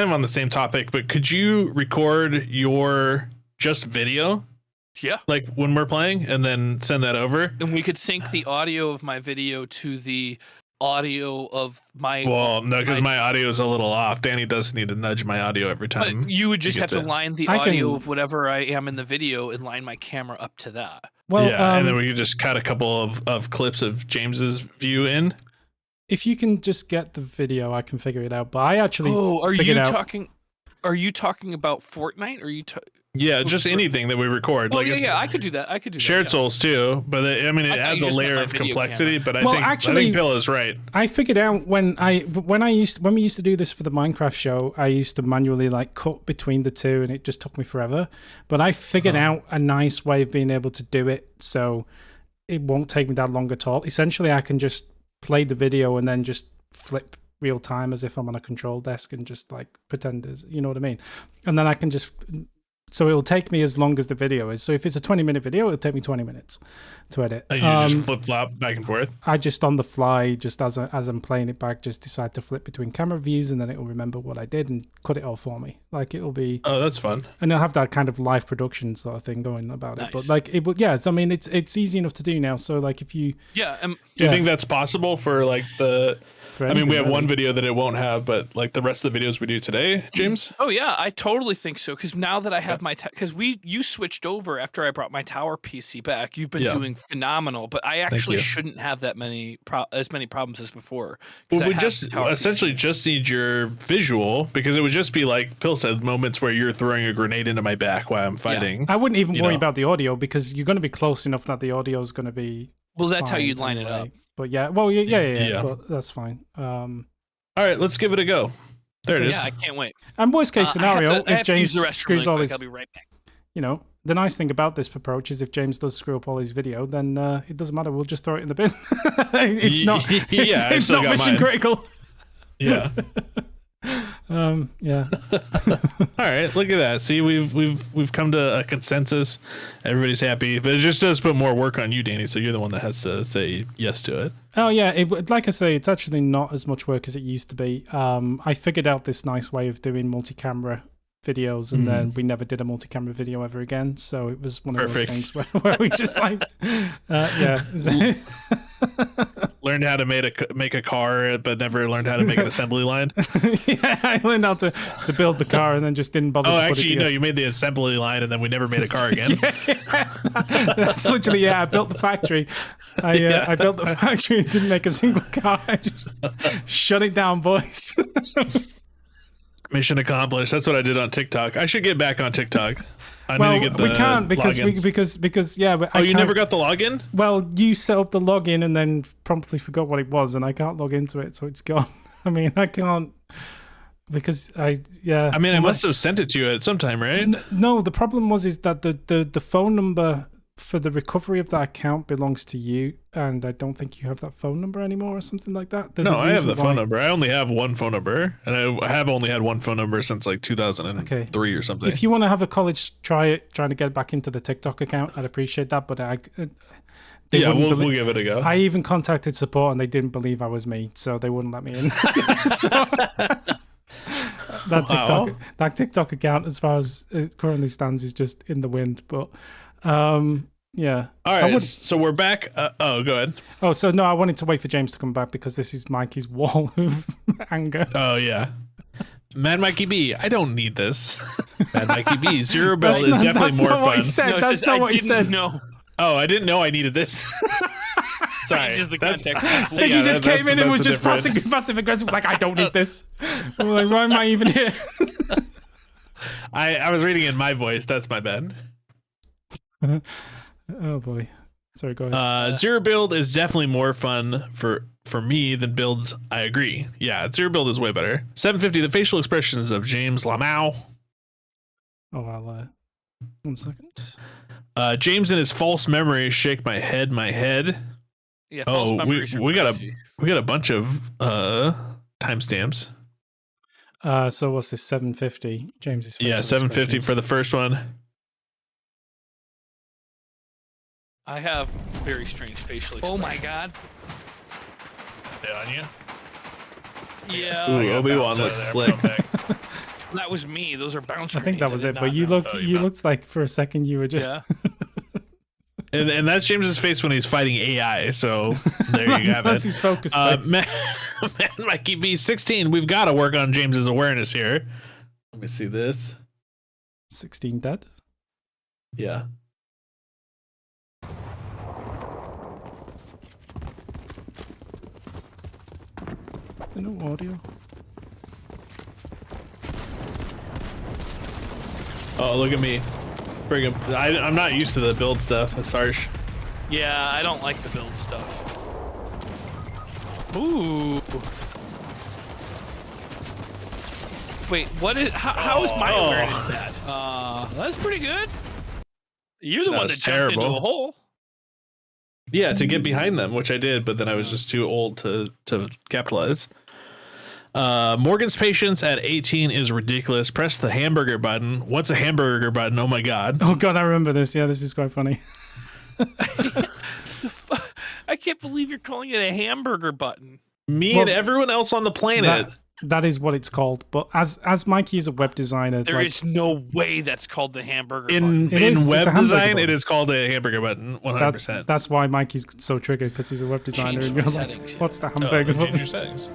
of on the same topic, but could you record your just video, Yeah. like when we're playing, and then send that over? And we could sync the audio of my video to the audio of my. Well, no, because my audio is a little off. Danny does need to nudge my audio every time. But you would just he have gets to it. line the I audio can- of whatever I am in the video and line my camera up to that. Well, yeah, and then we could just cut a couple of clips of James's view in. if you can just get the video, I can figure it out. But I actually Are figured you out. talking? Are you talking about Fortnite? Or are you? Yeah, just anything that we record. Oh like yeah, I could do that. Shared that, Souls too, but I mean, it I thought adds you a just meant layer my of video complexity. But Well, I actually- think Bill is right. I figured out when we used to do this for the Minecraft show, I used to manually like cut between the two, and it just took me forever. But I figured out a nice way of being able to do it, so it won't take me that long at all. Essentially, I can just play the video and then just flip real time as if I'm on a control desk and just like pretend as, you know what I mean? And then I can just, so it'll take me as long as the video is. So if it's a 20-minute video, it'll take me 20 minutes to edit. You just flip flop back and forth. I just on the fly, just as I'm playing it back, just decide to flip between camera views, and then it'll remember what I did and cut it all for me. Like it'll be. Oh, that's fun. And it'll have that kind of live production sort of thing going about Nice. it. But like it will, yeah. I mean, it's easy enough to do now. So like if you. Yeah. Do you think that's possible for like the? I mean, we have one video that it won't have, but like the rest of the videos we do today, James. Oh yeah, I totally think so. Because now that I have my, because you switched over after I brought my tower PC back. You've been doing phenomenal, but I actually shouldn't have that many as many problems as before. Well, we just essentially just need your visual, because it would just be like Pill said, moments where you're throwing a grenade into my back while I'm fighting. I wouldn't even worry about the audio, because you're going to be close enough that the audio is going to be. Well, that's how fine you'd line it anyway. up. But yeah, well, yeah. But that's fine. All right, let's give it a go. There it is. Yeah, I can't wait. And worst case scenario, if James screws all his, I'll be right back. You know, the nice thing about this approach is if James does screw up all his video, then it doesn't matter. We'll just throw it in the bin. It's not. It's not mission critical. Yeah. Yeah. All right, look at that. See, we've come to a consensus. Everybody's happy, but it just does put more work on you, Danny. So you're the one that has to say yes to it. Oh yeah, like I say, it's actually not as much work as it used to be. I figured out this nice way of doing multi-camera videos, and then we never did a multi-camera video ever again. So it was one of those things where we just like, yeah. Learned how to make a car, but never learned how to make an assembly line. Yeah, I learned how to build the car and then just didn't bother. Oh, to actually, put it no, you made the assembly line and then we never made a car again. That's literally, I built the factory. I built the factory and didn't make a single car. I just shut it down, boys. Mission accomplished. That's what I did on TikTok. I should get back on TikTok. We can't because But you never got the login? Well, you set up the login and then promptly forgot what it was, and I can't log into it, so it's gone. I mean, I can't because I must have sent it to you at some time, right? No, the problem is that the phone number for the recovery of that account belongs to you, and I don't think you have that phone number anymore or something like that. No, I have the phone number. I only have one phone number, and I have only had one phone number since like 2003 or something. If you want to have a college trying to get back into the TikTok account, I'd appreciate that, but we'll give it a go. I even contacted support and they didn't believe I was me, so they wouldn't let me in. That TikTok account, as far as it currently stands, is just in the wind. But yeah. All right. So we're back. Go ahead. Oh, so no, I wanted to wait for James to come back because this is Mikey's wall of anger. Oh yeah. Mad Mikey B, I don't need this. Mad Mikey B, Zero Build is definitely more fun. That's not what he said. No. Oh, I didn't know I needed this. Sorry. Just the context. I think he just came in and was just passive aggressive, like, I don't need this. I'm like, why am I even here? I was reading in my voice. That's my bad. Oh boy. Sorry, go ahead. Zero Build is definitely more fun for me than builds. I agree. Yeah, Zero Build is way better. 750, the facial expressions of James Lamau. Oh, I'll 1 second. James and his false memories shake my head. Yeah, false memories we got a bunch of timestamps. So what's this? 750. James's. 750 for the first one. I have very strange facial expressions. Oh my god. Yeah, on you? Yeah. Ooh, Obi-Wan looks slick. That was me. Those are bounce I think that was it. But you looked like for a second you were just. Yeah. and that's James's face when he's fighting AI. So there you have it. That's his focus face. Man, Mikey B16. We've got to work on James's awareness here. Let me see this. 16 dead. Yeah. No audio. Oh, look at me. I'm not used to the build stuff. That's harsh. Yeah, I don't like the build stuff. Ooh. Wait, what is? How is my awareness bad? That's pretty good. You're the one that jumped into a hole. Yeah, to get behind them, which I did, but then I was just too old to capitalize. Morgan's patience at 18 is ridiculous. Press the hamburger button. What's a hamburger button? Oh my god. Oh god, I remember this. Yeah, this is quite funny. I can't believe you're calling it a hamburger button. Me and everyone else on the planet. That is what it's called. But as Mikey is a web designer, There is no way that's called the hamburger button. In web it's a design, button. it is called a hamburger button. 100%. That's why Mikey's so triggered, because he's a web designer. Change And my you're like, settings. what's the hamburger Change button? your settings.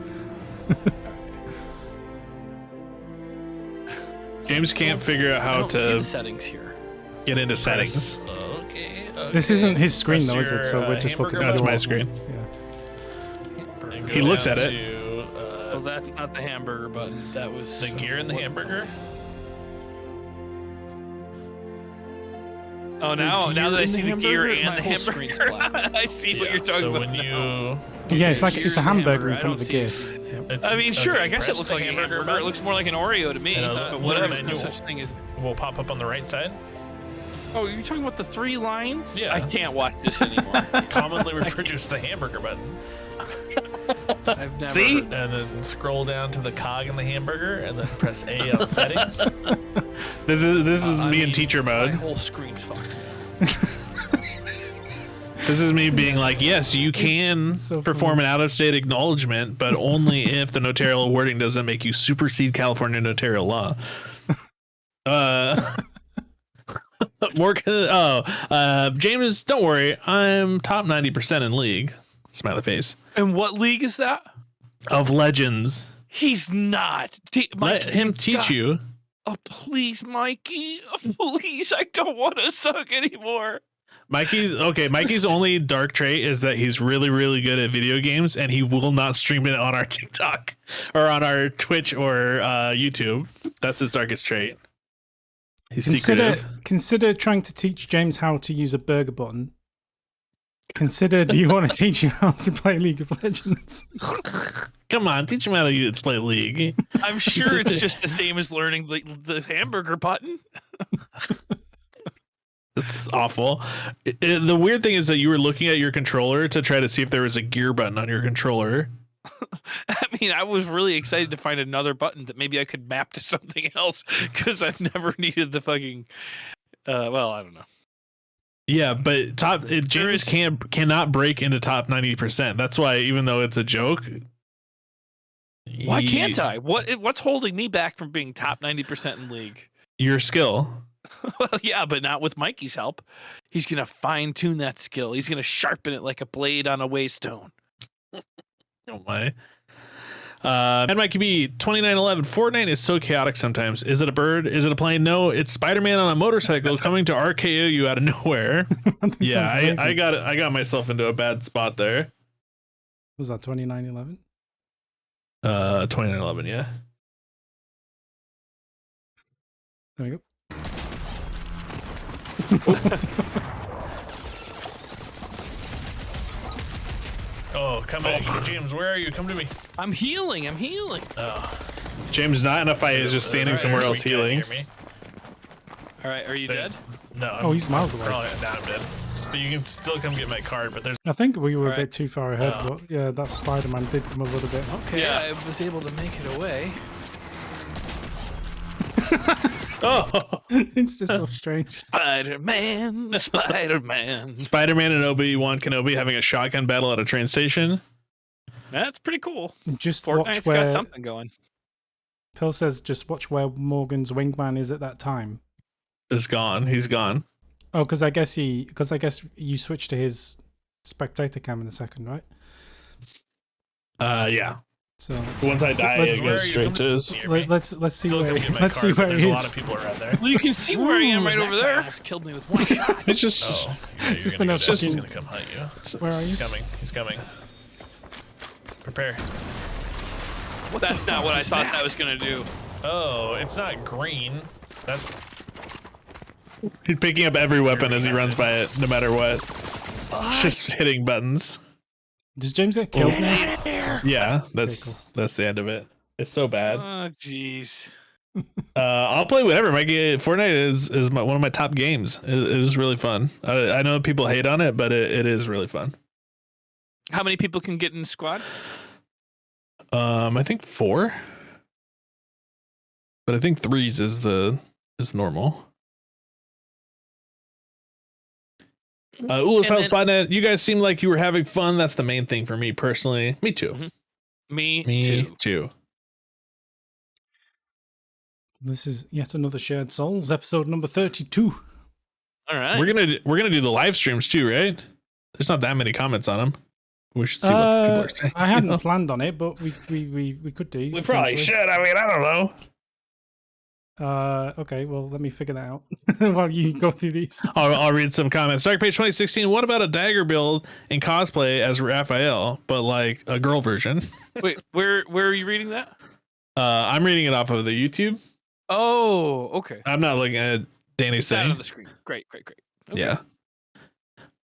James can't figure out I how don't see the to settings here. get into settings. Okay. This isn't his screen, though, is Press it? So your, we're just looking hamburger at That's your my wall. screen. Yeah. And go He looks down at it. to, Well, that's not the hamburger button. That was the gear in the hamburger. Oh, now that I in see the the gear hamburger? and My the whole hamburger, screen's black. I see what you're talking so about. when now. you, Yeah, it's like Gears it's a and hamburger in hamburger. front of the I gear. don't Yeah. it's, I mean, sure. okay, I guess it press looks the like a hamburger. button. It looks more like an Oreo to me. And But the whatever. menu No such thing as. will pop up on the right side. Oh, you're talking about the 3 lines? Yeah. I can't watch this anymore. Commonly referred to as the hamburger button. I've never. See? Heard that. And then scroll down to the cog in the hamburger, and then press A on settings. This is I me in mean, teacher My mode. whole screen's fucked. This is me being like, yes, you can so perform an out-of-state acknowledgement, but only if the notarial wording doesn't make you supersede California notarial law. Morgan, James, don't worry, I'm top 90% in league. Smiley face. And what league is that? Of Legends. He's not. Let him teach you. Oh, please, Mikey. Oh, please, I don't want to suck anymore. Mikey's only dark trait is that he's really, really good at video games, and he will not stream it on our TikTok or on our Twitch or YouTube. That's his darkest trait. He's secretive. Consider trying to teach James how to use a burger button. Do you want to teach him how to play League of Legends? Come on, teach him how to play League. I'm sure it's just the same as learning the hamburger button. It's awful. The weird thing is that you were looking at your controller to try to see if there was a gear button on your controller. I mean, I was really excited to find another button that maybe I could map to something else because I've never needed the fucking. Well, I don't know. Yeah, but James cannot break into top 90%. That's why, even though it's a joke, Why can't I? What's holding me back from being top 90% in league? Your skill. Well, yeah, but not with Mikey's help. He's gonna fine tune that skill. He's gonna sharpen it like a blade on a waystone. Oh my. And Mikey B 2911. Fortnite is so chaotic sometimes. Is it a bird? Is it a plane? No, it's Spider-Man on a motorcycle coming to RKO you out of nowhere. Yeah, I got myself into a bad spot there. Was that 2911? 2911, yeah. There we go. Oh, come in. James, where are you? Come to me. I'm healing. Oh. James not in a fight is just standing Alright, somewhere you else can't healing. hear me? All right, are you dead? No. Oh, he's miles away. Probably, nah, I'm dead. But you can still come get my card, but there's I think we were a Alright. bit too far ahead, Oh. but yeah, that Spider-Man did come a little bit. Okay, Yeah. I was able to make it away. Oh, It's just so strange. Spider-Man. Spider-Man and Obi-Wan Kenobi having a shotgun battle at a train station. That's pretty cool. Just watch Fortnite's got where something going. Pill says. Just watch where Morgan's wingman is at that time. Is gone. He's gone. Oh, because I guess you switched to his spectator cam in a second, right? Yeah. So Once I die, let's, it Where goes are you? straight to his. Hear me? let's see Still where come get my let's see card, but where there's he a lot is. of people around there. Well, you can see where I am right Ooh, over that there. guy Almost killed me with one shot. It's just. Oh, yeah, you're Just gonna enough get this. He's fucking- gonna come hunt you. Where are you? He's coming. He's coming. Prepare. That's not what I thought that was gonna do. Oh, it's not green. That's He's picking up every weapon as he runs by it, no matter what. Just hitting buttons. Does James get killed? Yeah, cool. that's the end of it. It's so bad. Oh, jeez. I'll play whatever. Fortnite is one of my top games. It is really fun. I know people hate on it, but it is really fun. How many people can get in the squad? I think 4, but I think 3s is normal. Ulashouse.net, you guys seem like you were having fun. That's the main thing for me personally. Me too. Mm-hmm. Me too. This is yet another Shared Souls, episode number 32. All right. We're gonna do the live streams too, right? There's not that many comments on them. We should see what people are saying. I hadn't planned on it, but we could do. We probably should. I mean, I don't know. Okay, well, let me figure that out while you go through these. I'll read some comments. Dark Page 2016. What about a dagger build in cosplay as Raphael, but like a girl version? Wait, where are you reading that? I'm reading it off of the YouTube. Oh, okay. I'm not looking at Danny's It's thing. on the screen. Great. Okay. Yeah.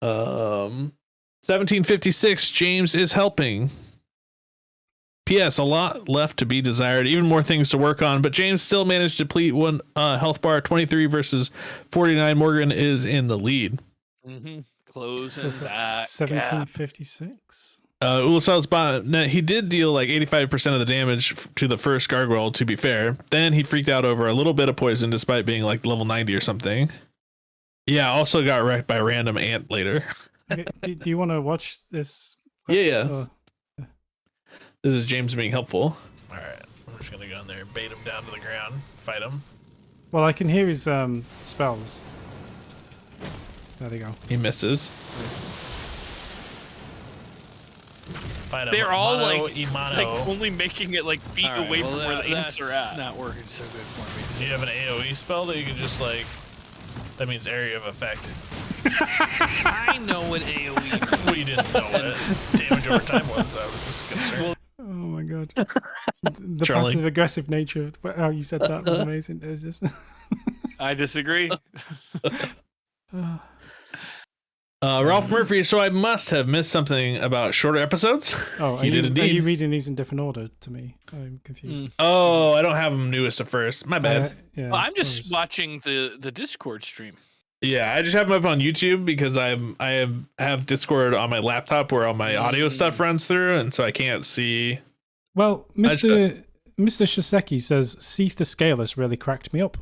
1756. James is helping. P.S. A lot left to be desired, even more things to work on, but James still managed to deplete one health bar. 23 versus 49. Morgan is in the lead. Mm-hmm. Closing that 1756. Ulasau's he did deal like 85% of the damage to the first gargoyle, to be fair. Then he freaked out over a little bit of poison despite being like level 90 or something. Yeah, also got wrecked by a random ant later. Okay, do you want to watch this? Yeah. This is James being helpful. All right, I'm just gonna go in there, bait him down to the ground, fight him. Well, I can hear his spells. There they go. He misses. Fight him. They're all Mano, like Imano. only making it like feet away from where the ants are at. Not working so good for me. Do you have an AoE spell that you can just like? That means area of effect. I know what AoE means. Well, you didn't know what damage over time was. I was just concerned. Oh my god. The Charlie. passive aggressive nature of how you said that was amazing. It was just I disagree. Ralph Murphy, so I must have missed something about shorter episodes. Oh, are You did are indeed. you reading these in different order to me? I'm confused. Oh, I don't have them newest at first. My bad. Yeah, Well, I'm just no worries. watching the Discord stream. Yeah, I just have them up on YouTube because I have Discord on my laptop where all my audio stuff runs through, and so I can't see. Well, Mr. Shiseki says Seath the Scaleless really cracked me up,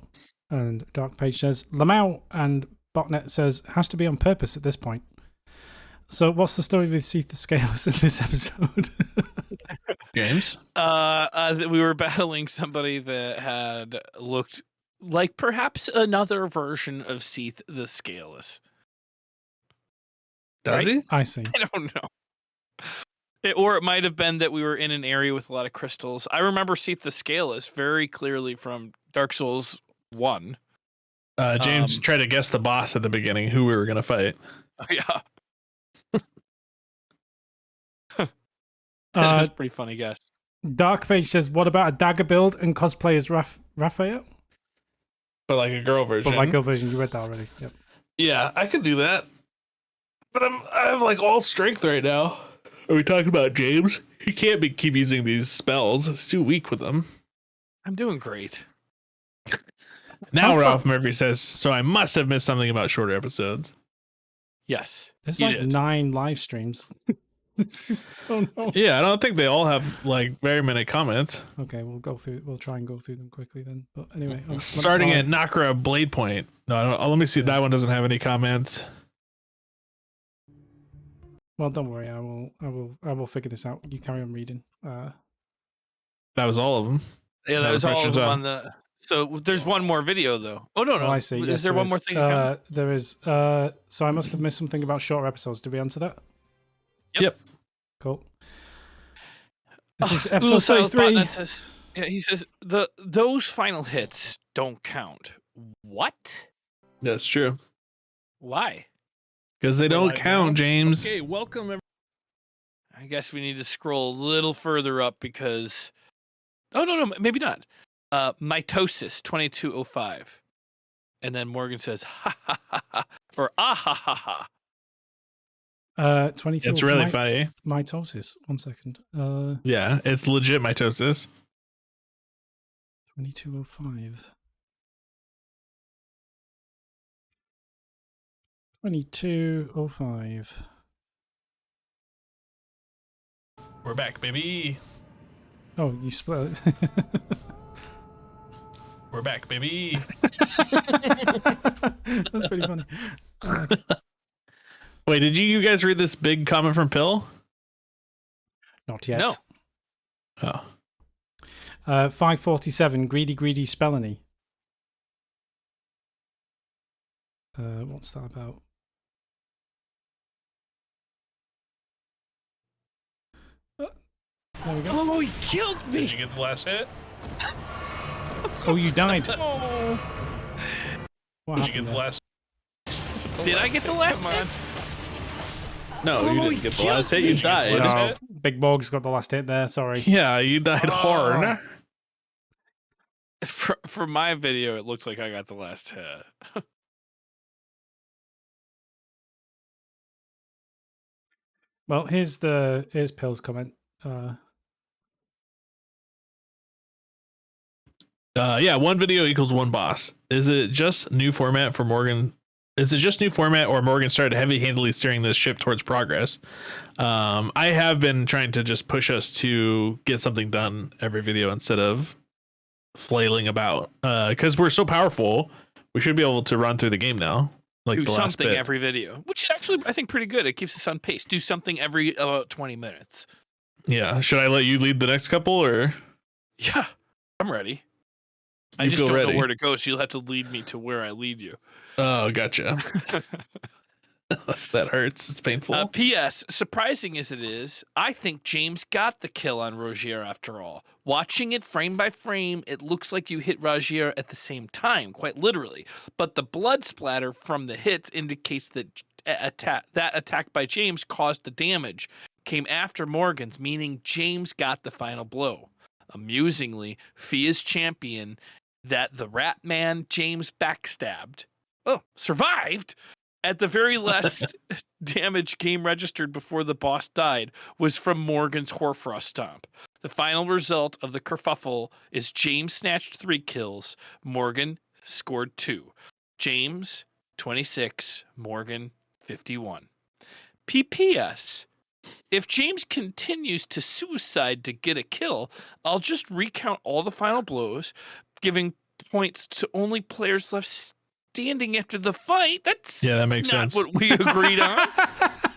and Dark Page says Lamau, and Botnet says has to be on purpose at this point. So, what's the story with Seath the Scaleless in this episode? James. We were battling somebody that had looked like perhaps another version of Seath the Scaleless. Does he? I see. I don't know. Or it might have been that we were in an area with a lot of crystals. I remember Seath the Scaleless very clearly from Dark Souls 1. James tried to guess the boss at the beginning, who we were gonna fight. Oh, yeah. That is a pretty funny guess. Dark Page says, what about a dagger build and cosplay as Raphael? But like a girl version. But like a version, you read that already. Yep. Yeah, I could do that. But I have like all strength right now. Are we talking about James? He can't keep using these spells. He's too weak with them. I'm doing great. Now Ralph Murphy says, so I must have missed something about shorter episodes. Yes. There's you like did. 9 live streams. Oh no. Yeah, I don't think they all have like very many comments. Okay, we'll try and go through them quickly then. But anyway, Starting at Nakra Blade Point. No, I don't, let me see. That one doesn't have any comments. Well, don't worry. I will figure this out. You carry on reading. That was all of them. Yeah, that was all of questions them on. on the. So there's one more video though. Oh no, Oh, I see. Is Yes, there one more thing? you have? There is. So I must have missed something about shorter episodes. Did we answer that? Yep. Cool. This is Ooh, episode Silas 33. Botnet says- yeah, he says those final hits don't count. What? That's true. Why? Because they don't count, James. Okay, welcome. I guess we need to scroll a little further up because. Oh no, maybe not. Mitosis 2205, and then Morgan says ha ha ha ha or ah ha ha ha. 22. It's really funny. Mitosis. 1 second. Yeah, it's legit mitosis. 2205. 2205. We're back, baby. Oh, you split it. We're back, baby. That's pretty funny. Wait, did you guys read this big comment from Pill? Not yet. No. Oh. 547, greedy spellany. What's that about? There we go. Oh, he killed Did me. you get the last hit? Oh, you died. Oh. What Did you happened get the there? last? Did I get the last Come hit? on. No, you Oh, didn't get the you last hit. killed You me. died. What is No, it? Big Bog's got the last hit there. Sorry. Yeah, you died hard. For my video, it looks like I got the last hit. Well, here's Pill's comment. Yeah, one video equals one boss. Is it just new format for Morgan? Is it just new format, or Morgan started heavy-handedly steering this ship towards progress? I have been trying to just push us to get something done every video instead of flailing about. Because we're so powerful, we should be able to run through the game now. Like Do the last something bit. every video, which is actually, I think, pretty good. It keeps us on pace. Do something every about 20 minutes. Yeah. Should I let you lead the next couple, or Yeah, I'm ready. I You just feel don't ready? know where to go, so you'll have to lead me to where I lead you. Oh, gotcha. That hurts. It's painful. P.S. Surprising as it is, I think James got the kill on Rogier after all. Watching it frame by frame, it looks like you hit Rogier at the same time, quite literally. But the blood splatter from the hits indicates that that attack by James caused the damage. Came after Morgan's, meaning James got the final blow. Amusingly, Fia's champion that the Rat Man James backstabbed. Oh, survived? At the very last damage game registered before the boss died was from Morgan's Horfrost Stomp. The final result of the kerfuffle is James snatched 3 kills, Morgan scored 2. James, 26, Morgan, 51. PPS. If James continues to suicide to get a kill, I'll just recount all the final blows, giving points to only players left standing after the fight. That's Yeah, that makes not sense. what we agreed on.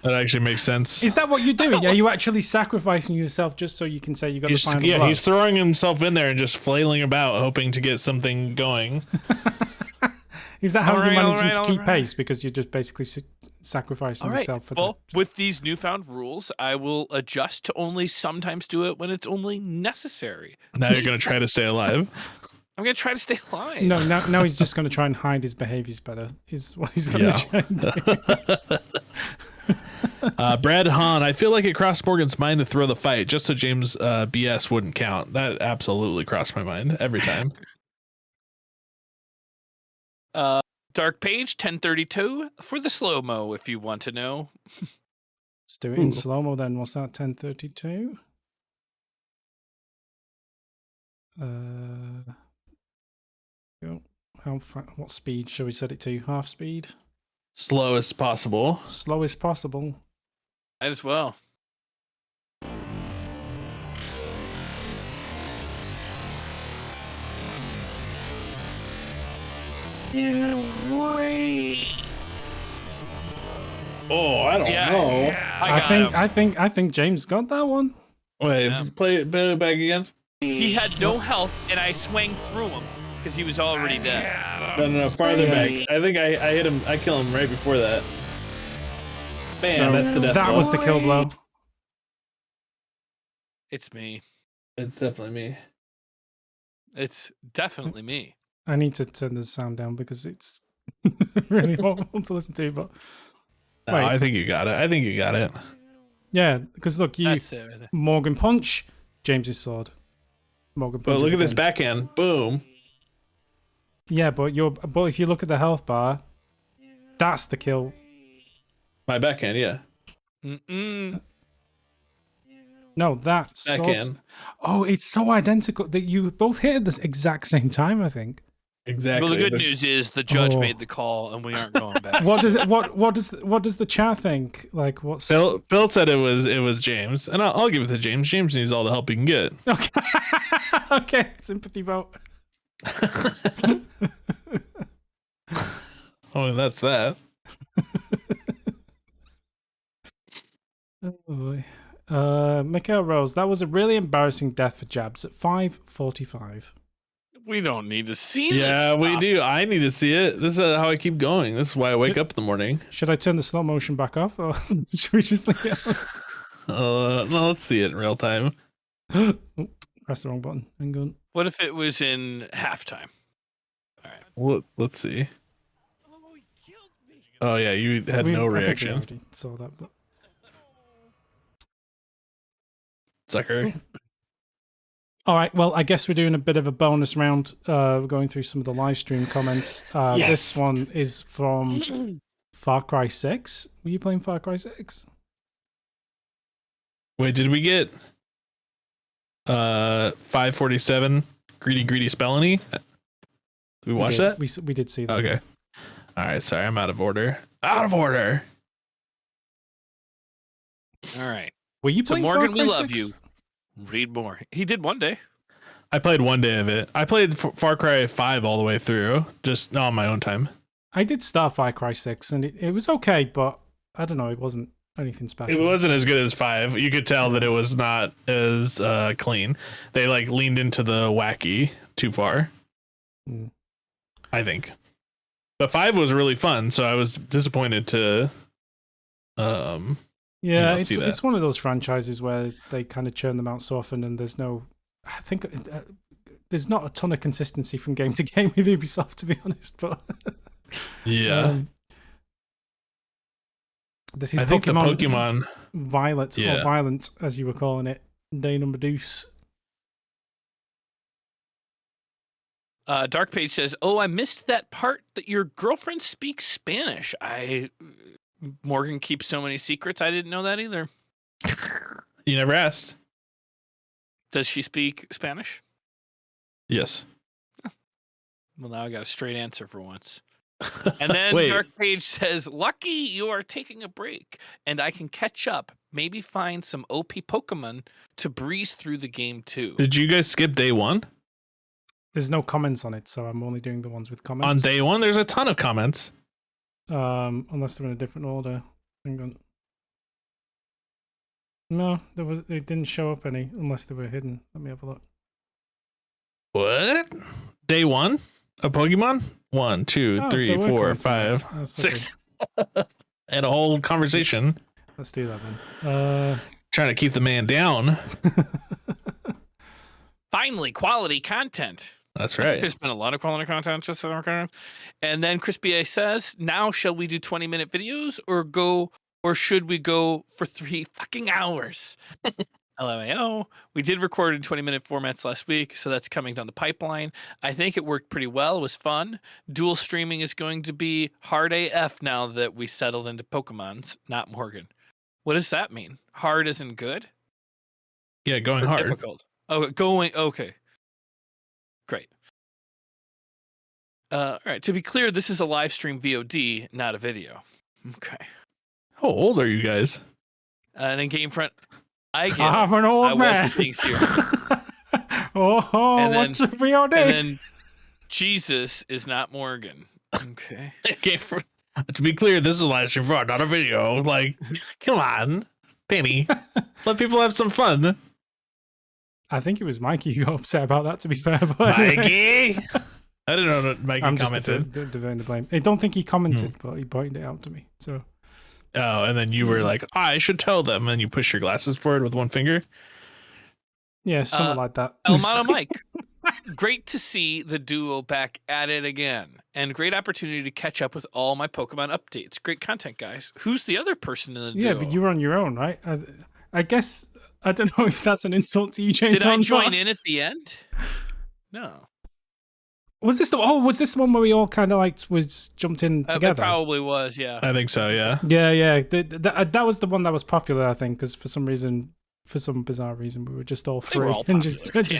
That actually makes sense. Is that what you're doing? Are you actually sacrificing yourself just so you can say you got the final blow? He's throwing himself in there and just flailing about, hoping to get something going. Is that how All you're right, managing all to keep right. pace? Because you're just basically sacrificing All right. yourself for Well, with these newfound rules, I will adjust to only sometimes do it when it's only necessary. Now you're going to try to stay alive. I'm going to try to stay alive. No, now he's just going to try and hide his behaviors better. Is what he's going to try and do. Brad Hahn, I feel like it crossed Morgan's mind to throw the fight just so James BS wouldn't count. That absolutely crossed my mind every time. Dark Page 1032 for the slow mo, if you want to know. Let's do it in slow mo then. What's that? 1032. What speed shall we set it to? Half speed. Slow as possible. Slow as possible. Might as well. Oh, I don't know. I think James got that one. Wait, Yeah. play it back again. He had no health, and I swang through him because he was already dead. No, farther back. I think I hit him. I killed him right before that. Bam, So that's the death that blow. was the kill blow. It's me. It's definitely me. It's definitely me. I need to turn the sound down because it's really horrible to listen to. But No, Wait. I think you got it. yeah, because look, you That's it. Right there. Morgan punch, James's sword. Morgan punch. But look at this backhand. Boom. Yeah, but if you look at the health bar, that's the kill. My backhand, yeah. Mm-mm. No, that's That can. Oh, it's so identical that you both hit at the exact same time, I think. Exactly. Well, the good news is the judge Oh. made the call, and we aren't going back. What does it? What does the chat think? Like, what's Bill said it was James, and I'll give it to James. James needs all the help he can get. Okay. Okay, sympathy vote. Oh, that's that. Oh boy. Mikhail Rose, that was a really embarrassing death for Jabs at 5:45. We don't need to see this. Yeah, we stuff. do. I need to see it. This is how I keep going. This is why I wake up in the morning. Should I turn the slow motion back off, or should we just leave it on? No, let's see it in real time. Oh, press the wrong button. Hang on. What if it was in halftime? All right. Let's see. Oh yeah, you had no I think we reaction, already saw that, but sucker. all right. Well, I guess we're doing a bit of a bonus round. We're going through some of the live stream comments. Yes. This one is from Far Cry 6. Were you playing Far Cry 6? Wait, did we get 547 greedy Spellany? Did we watch that? We did see that. Okay. All right, sorry, I'm out of order. Out of order. All right. Were you So playing Morgan, Far we Cry love 6? you. Read more. He did one day. I played one day of it. I played Far Cry 5 all the way through, just on my own time. I did start Far Cry 6, and it was okay, but I don't know, it wasn't anything special. It wasn't as good as 5. You could tell that it was not as clean. They like leaned into the wacky too far. Mm. I think. But 5 was really fun, so I was disappointed to Yeah, see that. it's one of those franchises where they kind of churn them out so often, and there's no, I think there's not a ton of consistency from game to game with Ubisoft, to be honest. But yeah. This is I think the Pokemon Violet, or Yeah. Violent, as you were calling it, day number deuce. Dark Page says, "Oh, I missed that part that your girlfriend speaks Spanish. Morgan keeps so many secrets. I didn't know that either. You never asked. Does she speak Spanish? Yes. Well, now I got a straight answer for once." And then Wait. Dark Page says, "Lucky you are taking a break, and I can catch up. Maybe find some OP Pokemon to breeze through the game too." Did you guys skip day 1? There's no comments on it, so I'm only doing the ones with On comments. day 1, there's a ton of comments. Unless they're in a different order. Hang on. No, it didn't show up any unless they were hidden. Let me have a look. What? Day 1 of Pokemon? 1, 2, Oh, 3, there were 4, comments on it. 5, That's 6. And a whole conversation. Let's do that then. Trying to keep the man down. Finally, quality content. That's I think right. there's been a lot of quality content just on our channel. And then Chris B.A. says, "Now shall we do 20-minute videos or should we go for 3 fucking hours?" LMAO. We did record in 20-minute formats last week, so that's coming down the pipeline. I think it worked pretty well. It was fun. Dual streaming is going to be hard AF now that we settled into Pokemon's, not Morgan. What does that mean? Hard isn't good? Yeah, going Or hard. difficult? Oh, going, okay. Great. All right. To be clear, this is a live stream VOD, not a video. Okay. How old are you guys? And then Gamefront, I get it. I'm an old I man. wasn't being serious. Oh, And then- what's a VOD? And then Jesus is not Morgan. Okay. Okay, to be clear, this is a live stream for not a video. Like, come on, Penny. Let people have some fun. I think it was Mikey who got upset about that, to be fair. But anyway. Mikey! I didn't know that Mikey I'm just commented. deferring the blame. I don't think he commented, but he pointed it out to me. So Oh, and then you were like, I should tell them. And you push your glasses forward with one finger. yeah, something like that. Elmano Mike. Great to see the duo back at it again. And great opportunity to catch up with all my Pokemon updates. Great content, guys. Who's the other person in the duo? Yeah, but you were on your own, right? I guess I don't know if that's an insult to you, James. Did I or not. join in at the end? No. Was this the one where we all kind of was jumped in It together? probably was, yeah. I think so, yeah. Yeah. That was the one that was popular, I think, because for some reason for some bizarre reason we were just all They were free all and popular,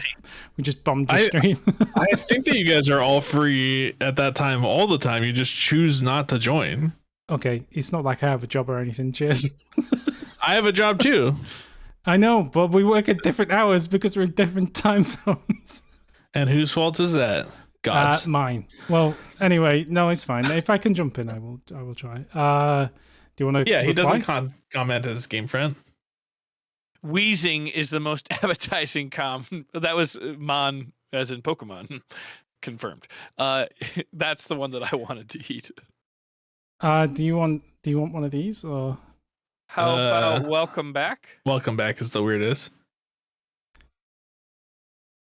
we just bombed the stream. I think that you guys are all free at that time all the time. You just choose not to join. Okay, it's not like I have a job or anything. Cheers. I have a job too. I know, but we work at different hours because we're in different time zones. And whose fault is that? God's. Mine. Well, anyway, no, it's fine. If I can jump in, I will try. Do you want to? Yeah, he doesn't comment as GameFront. Wheezing is the most appetizing that was Mon, as in Pokemon. Confirmed. That's the one that I wanted to eat. Do you want one of these or? How about welcome back? Welcome back is the weirdest.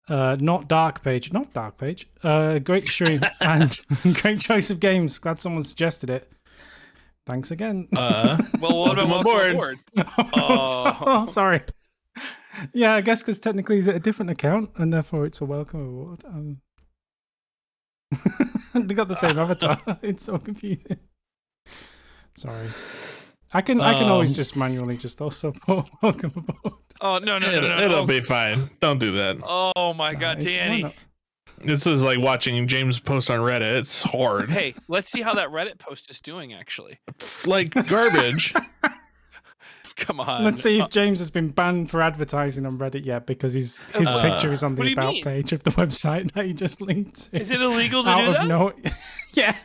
Not Dark Page. Great stream and great choice of games. Glad someone suggested it. Thanks again. Well, what about welcome aboard? Oh, sorry. Yeah, I guess because technically it's a different account and therefore it's a welcome award. They got the same avatar. It's so confusing. Sorry. I can always just manually just also put welcome aboard. Oh no. It'll be fine. Don't do that. Oh my God, Danny. This is like watching James post on Reddit. It's hard. Hey, let's see how that Reddit post is doing. Actually, like garbage. Come on. Let's see if James has been banned for advertising on Reddit yet because his picture is on the about page of the website that he just linked to. Is it illegal to do that? Yeah.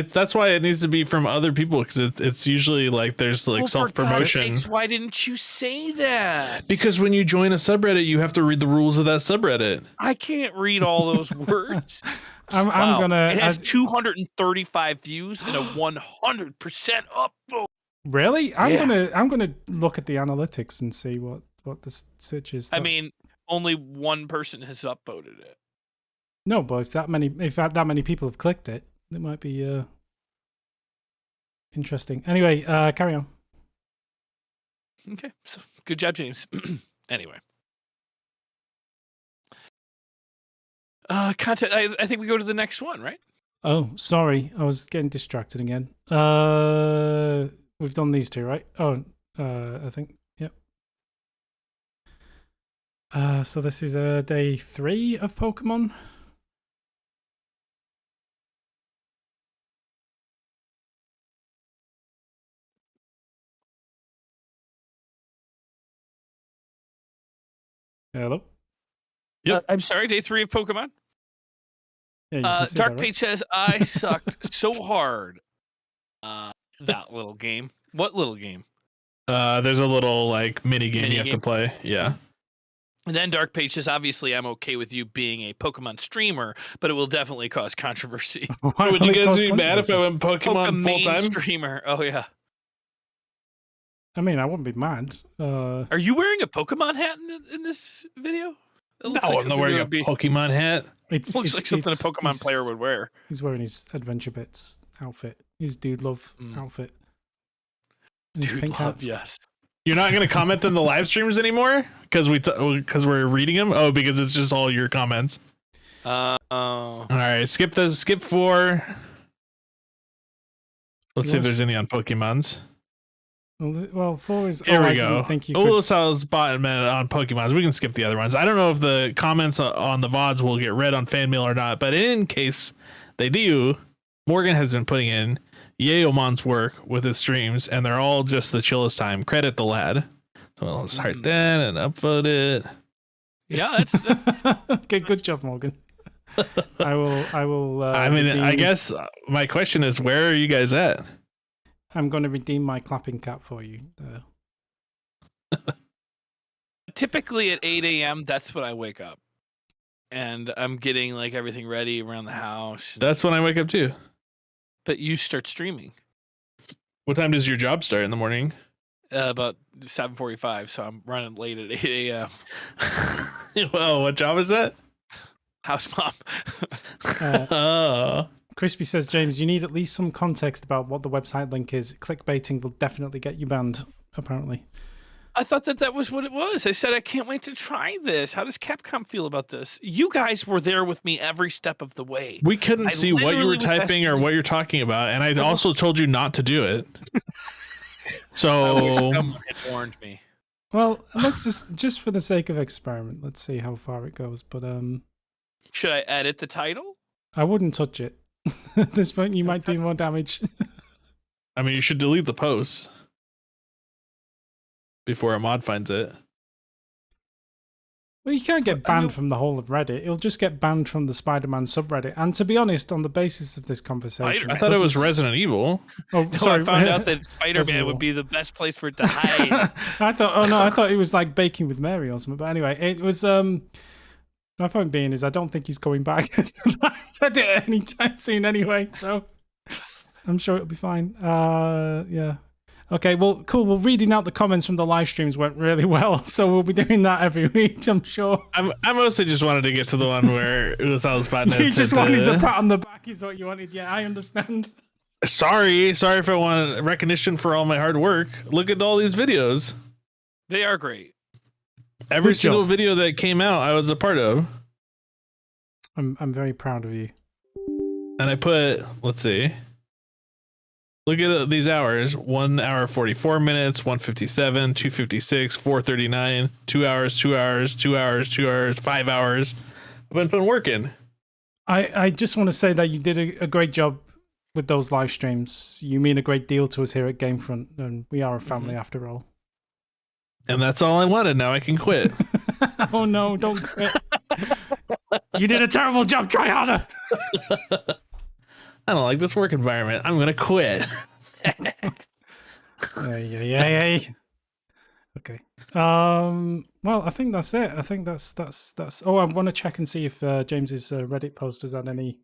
That's why it needs to be from other people because it's usually like there's like self-promotion. For God's sakes, why didn't you say that? Because when you join a subreddit, you have to read the rules of that subreddit. I can't read all those words. I'm gonna. It has 235 views and a 100% upvote. Really? I'm gonna look at the analytics and see what the search is. I mean, only one person has upvoted it. No, but if that many people have clicked it. It might be interesting. Anyway, carry on. Okay, so good job, James. Anyway, content. I think we go to the next one, right? Oh, sorry, I was getting distracted again. We've done these two, right? Oh, I think, yep. So this is day 3 of Pokemon. Hello. Yep. I'm sorry, day 3 of Pokemon. Yeah, Dark Page says I sucked so hard. That little game. What little game? There's a little like mini game you have to play. Yeah. And then Dark Page says, obviously, I'm okay with you being a Pokemon streamer, but it will definitely cause controversy. Would you guys be mad if I went Pokemon full time? Streamer. Oh yeah. I mean, I wouldn't be mad. Are you wearing a Pokemon hat in this video? No, I'm not wearing a Pokemon hat. It looks like something a Pokemon player would wear. He's wearing his Adventure Bits outfit. His Dude Love outfit. And Dude Love, hats. Yes. You're not going to comment in the live streams anymore because we're reading them. Oh, because it's just all your comments. All right, skip 4. Let's see if there's any on Pokemon's. Well, 4 is. Here we go. Ulisal's bot on Pokemon's. We can skip the other ones. I don't know if the comments on the VODs will get read on fan mail or not, but in case they do, Morgan has been putting in Yeomon's work with his streams, and they're all just the chillest time. Credit the lad. So I'll just heart that and upvote it. Yeah, that's okay. Good job, Morgan. I will. I mean, I guess my question is, where are you guys at? I'm going to redeem my clapping cat for you. Typically at 8 a.m., that's when I wake up. And I'm getting like everything ready around the house. That's when I wake up too. But you start streaming. What time does your job start in the morning? About 7:45, so I'm running late at 8 a.m. Well, what job is that? House mom. Oh. Crispy says, James, you need at least some context about what the website link is. Clickbaiting will definitely get you banned, apparently. I thought that was what it was. I said, I can't wait to try this. How does Capcom feel about this? You guys were there with me every step of the way. We couldn't see what you were typing or what you're talking about, and I also told you not to do it. I wish So someone had warned me. Well, let's just for the sake of experiment, let's see how far it goes. But Should I edit the title? I wouldn't touch it. At this point, you might do more damage. I mean, you should delete the post before a mod finds it. Well, you can't get banned from the whole of Reddit. It'll just get banned from the Spider-Man subreddit. And to be honest, on the basis of this conversation, I thought it was Resident Evil. Oh, So sorry. I found out that Resident Spider-Man Evil. would be the best place for it to hide. I thought it was like Baking with Mary or something. But anyway, it was my point being is I don't think he's going back to Reddit anytime soon anyway. So I'm sure it'll be fine. Yeah. Okay, well, cool. Well, reading out the comments from the live streams went really well, so we'll be doing that every week, I'm sure. I mostly just wanted to get to the one where it was all about. You just wanted the pat on the back is what you wanted. Yeah, I understand. Sorry if I wanted recognition for all my hard work. Look at all these videos. They are great. Every Good single job. video that came out, I was a part of. I'm very proud of you. And I put, let's see. Look at these hours. 1 hour 44 minutes, 157, 256, 439, 2 hours, 2 hours, 2 hours, 2 hours, 5 hours. I've been working. I just want to say that you did a great job with those live streams. You mean a great deal to us here at Gamefront, and we are a family after all. And that's all I wanted. Now I can quit. Oh no, don't quit. You did a terrible job. Try harder. I don't like this work environment. I'm going to quit. Yeah. Okay. Well, I think that's it. I think that's. Oh, I want to check and see if James's Reddit post has had any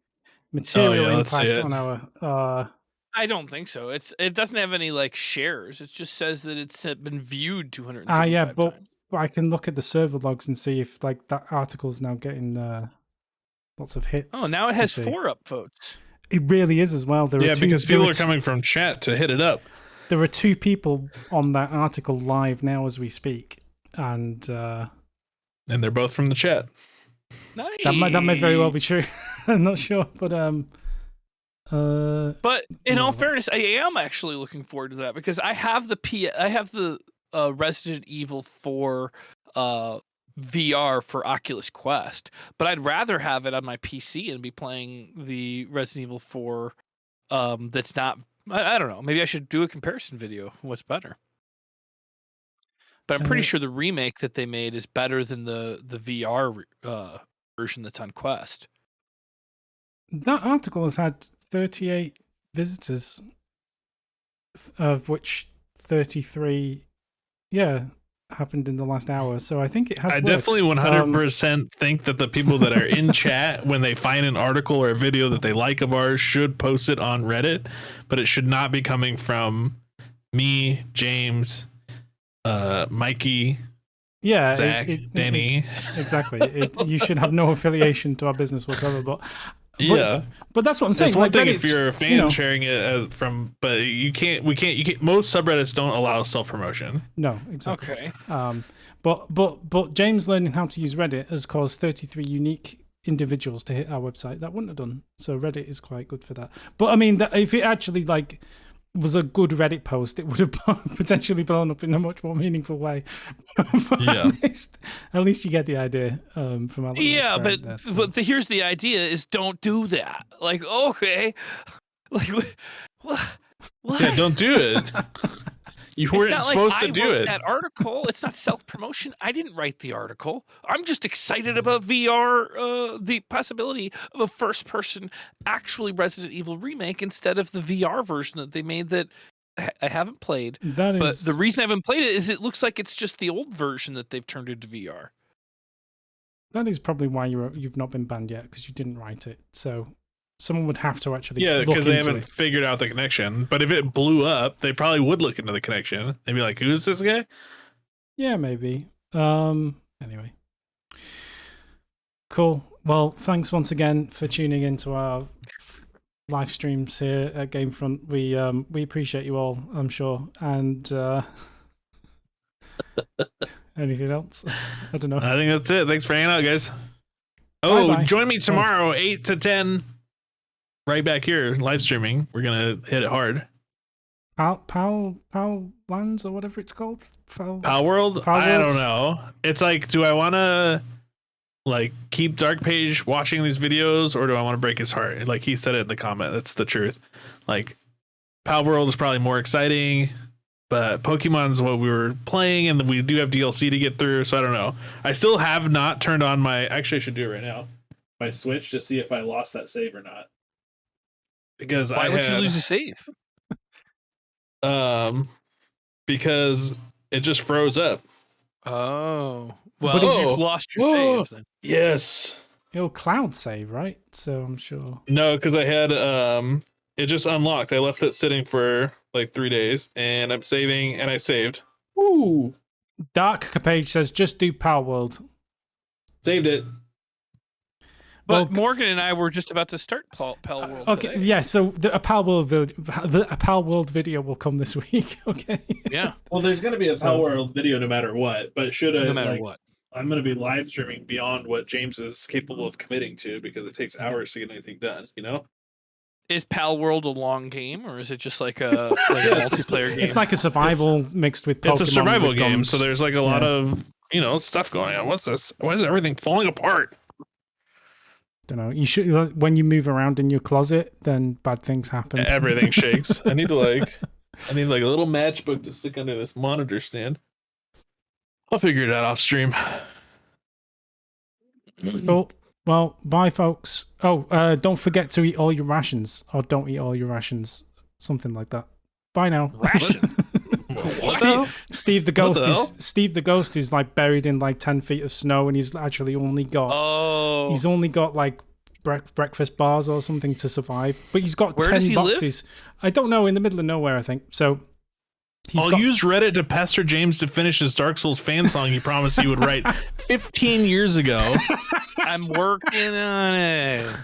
material let's see impact it. on our. I don't think so. It doesn't have any like shares. It just says that it's been viewed 200. Yeah, but I can look at the server logs and see if like that article's now getting lots of hits. Oh, now it has Let's see. 4 upvotes. It really is as well. There Yeah, are two, because there people are are coming from chat to hit it up. There are 2 people on that article live now as we speak, and And they're both from the chat. Nice. that may very well be true. I'm not sure, but But in No. all fairness, I am actually looking forward to that because I have the Resident Evil 4 VR for Oculus Quest, but I'd rather have it on my PC and be playing the Resident Evil 4 that's not I don't know, maybe I should do a comparison video. What's better? But I'm pretty sure the remake that they made is better than the VR version that's on Quest. that article has had 38 visitors, of which 33, happened in the last hour. So I think it has. I worked. definitely 100% think that the people that are in chat, when they find an article or a video that they like of ours, should post it on Reddit, but it should not be coming from me, James, Mikey, Yeah, Zach, Danny. Exactly. You should have no affiliation to our business whatsoever. But Yeah, but that's what I'm saying. it's one like, thing if Reddit's, you're a fan you know, sharing it from, but you can't. Most subreddits don't allow self promotion. No, exactly. Okay. But James learning how to use Reddit has caused 33 unique individuals to hit our website that wouldn't have done. So Reddit is quite good for that. But I mean, if it actually like was a good Reddit post, it would have potentially blown up in a much more meaningful way. But Yeah. at least you get the idea from our little Yeah, experiment but, there, so. but here's the idea: is don't do that. Like, okay, like what? Yeah, don't do it. You It's weren't not like supposed I to do wrote it. That article, it's not self promotion. I didn't write the article. I'm just excited about VR, the possibility of a first person actually Resident Evil remake instead of the VR version that they made that I haven't played. That is, But the reason I haven't played it is it looks like it's just the old version that they've turned into VR. that is probably why you've not been banned yet, because you didn't write it. So someone would have to actually Yeah, look because they into haven't it. figured out the connection. But if it blew up, they probably would look into the connection. They'd be like, "Who's this guy?" Yeah, maybe. Anyway. Cool. Well, thanks once again for tuning into our live streams here at Gamefront. We appreciate you all, I'm sure. And anything else? I don't know. I think that's it. Thanks for hanging out, guys. Oh, Bye-bye. join me tomorrow, 8 to 10, right back here, live streaming. We're gonna hit it hard. Pal Lands or whatever it's called. Pal World? Pal I Worlds? don't know. It's like, do I want to like keep Dark Page watching these videos, or do I want to break his heart? Like he said it in the comment. That's the truth. Like Pal World is probably more exciting, but Pokemon's what we were playing, and we do have DLC to get through. So I don't know. I still have not turned on my. Actually, I should do it right now. My Switch to see if I lost that save or not. Because Why would you lose a save? Because it just froze up. Oh. Well, But if you've lost your save then. Yes. It'll cloud save, right? So I'm sure. No, because I had it just unlocked. I left it sitting for like 3 days, and I'm saving, and I saved. Woo! Dark Page says just do Power World. Saved it. But Well, Morgan and I were just about to start Pal World Okay, today. yeah. So a Power World video will come this week. Okay. Yeah. Well, there's gonna be a Power World video no matter what. But should I? No matter what. I'm gonna be live streaming beyond what James is capable of committing to, because it takes hours to get anything done. You know. Is Pal World a long game, or is it just like a multiplayer game? It's like a survival mixed with Pokemon. It's a survival with game, guns. so there's like a lot of stuff going on. What's this? Why is everything falling apart? Don't know. You should when you move around in your closet, then bad things happen. Everything shakes. I need a little matchbook to stick under this monitor stand. I'll figure it out off stream. Cool. Well, bye, folks. Oh, don't forget to eat all your rations, or don't eat all your rations. Something like that. Bye now. Ration. Steve the What Ghost the is Steve the Ghost is like buried in like 10 feet of snow, and he's actually only got he's only got like breakfast bars or something to survive. But he's got Where 10 does he boxes. I don't know, in the middle of nowhere, I think. So I'll use Reddit to pester James to finish his Dark Souls fan song he promised he would write 15 years ago. I'm working on it.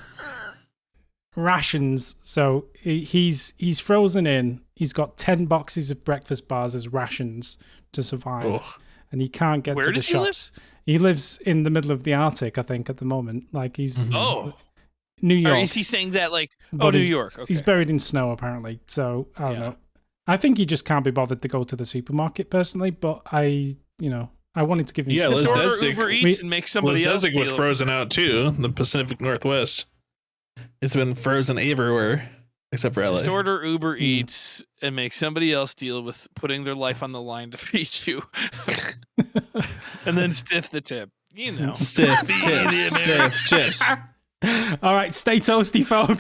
rations. So he's frozen in. He's got 10 boxes of breakfast bars as rations to survive. Oh. And he can't get Where to the does he live? shops. He lives in the middle of the Arctic, I think, at the moment. Like he's Oh. New York. Or is he saying that like, But New he's- York? Okay. He's buried in snow, apparently. So I don't know. I think he just can't be bothered to go to the supermarket personally. But I wanted to give him. Yeah, some Liz Just tips. order Desdick- Uber Eats and make somebody else Lezezik was deal. frozen out too. The Pacific Northwest. It's been frozen everywhere except for LA. Just order Uber Eats and make somebody else deal with putting their life on the line to feed you. And then stiff the tip. You know. Stiff tips. All right, stay toasty, folks.